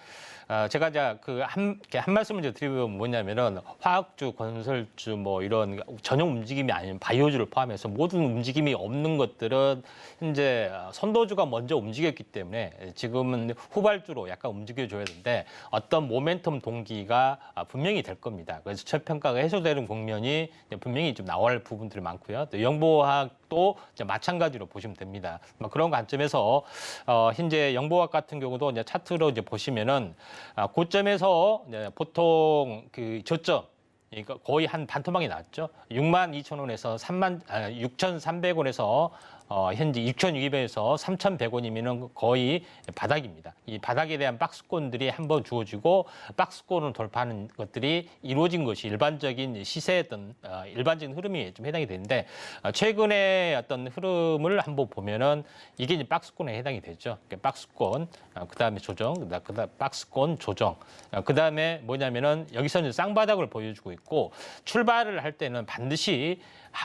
제가 이제 한 말씀을 이제 드리면 뭐냐면은 화학주, 건설주 이런 전용 움직임이 아닌 바이오주를 포함해서 모든 움직임이 없는 것들은 현재 선도주가 먼저 움직였기 때문에 지금은 후발주로 약간 움직여줘야 되는데 어떤 모멘텀 동기가 분명히 될 겁니다. 그래서 저평가가 해소되는 국면이 분명히 좀 나올 부분들이 많고요. 또 영보화학도 마찬가지로 보시면 됩니다. 그런 관점에서 현재 영보화학 같은 경우도 이제 차트로 이제 보시면은 고점에서 보통 그 저점 그러니까 거의 한 반토막이 났죠. 62,000원에서 6,300원에서 현재 6,600원에서 3,100원이면 거의 바닥입니다. 이 바닥에 대한 박스권들이 한번 주어지고 박스권을 돌파하는 것들이 이루어진 것이 일반적인 시세였던 일반적인 흐름이 좀 해당이 되는데 최근에 어떤 흐름을 한번 보면은 이게 이제 박스권에 해당이 되죠. 박스권, 그다음에 조정, 그다음 박스권 조정, 그다음에 뭐냐면은 여기서는 쌍바닥을 보여주고 있고 출발을 할 때는 반드시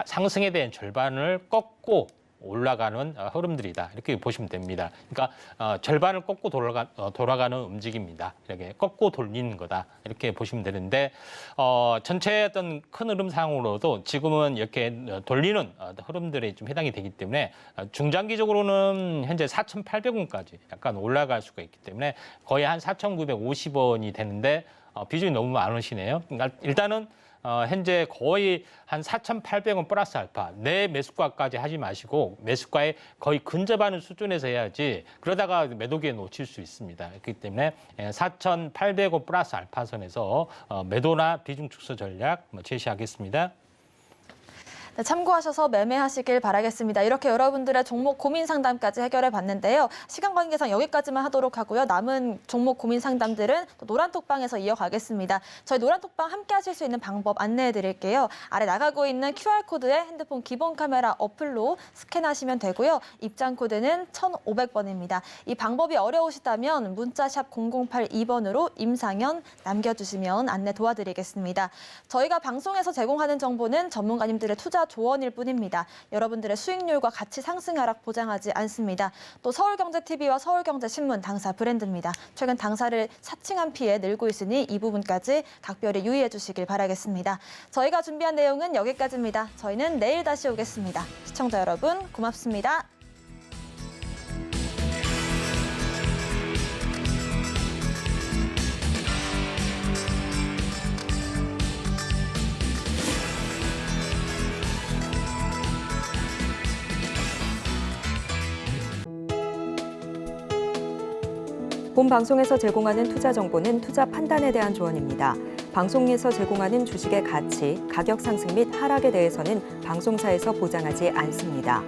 상승에 대한 절반을 꺾고 올라가는 흐름들이다. 이렇게 보시면 됩니다. 그러니까 절반을 꺾고 돌아가는 움직임입니다. 이렇게 꺾고 돌리는 거다. 이렇게 보시면 되는데 전체 어떤 큰 흐름상으로도 지금은 이렇게 돌리는 흐름들이 좀 해당이 되기 때문에 중장기적으로는 현재 4,800원까지 약간 올라갈 수가 있기 때문에 거의 한 4,950원이 되는데 비중이 너무 많으시네요. 그러니까 일단은 현재 거의 한 4,800원 플러스 알파, 내 매수가까지 하지 마시고 매수가에 거의 근접하는 수준에서 해야지 그러다가 매도기에 놓칠 수 있습니다. 그렇기 때문에 4,800원 플러스 알파선에서 매도나 비중 축소 전략 제시하겠습니다. 네, 참고하셔서 매매하시길 바라겠습니다. 이렇게 여러분들의 종목 고민 상담까지 해결해 봤는데요. 시간 관계상 여기까지만 하도록 하고요. 남은 종목 고민 상담들은 또 노란톡방에서 이어가겠습니다. 저희 노란톡방 함께 하실 수 있는 방법 안내해 드릴게요. 아래 나가고 있는 QR코드에 핸드폰 기본 카메라 어플로 스캔하시면 되고요. 입장 코드는 1,500번입니다. 이 방법이 어려우시다면 문자샵 0082번으로 임상현 남겨주시면 안내 도와드리겠습니다. 저희가 방송에서 제공하는 정보는 전문가님들의 투자 조언일 뿐입니다. 여러분들의 수익률과 가치 상승 하락 보장하지 않습니다. 또 서울경제TV와 서울경제신문 당사 브랜드입니다. 최근 당사를 사칭한 피해 늘고 있으니 이 부분까지 각별히 유의해 주시길 바라겠습니다. 저희가 준비한 내용은 여기까지입니다. 저희는 내일 다시 오겠습니다. 시청자 여러분 고맙습니다. 본 방송에서 제공하는 투자 정보는 투자 판단에 대한 조언입니다. 방송에서 제공하는 주식의 가치, 가격 상승 및 하락에 대해서는 방송사에서 보장하지 않습니다.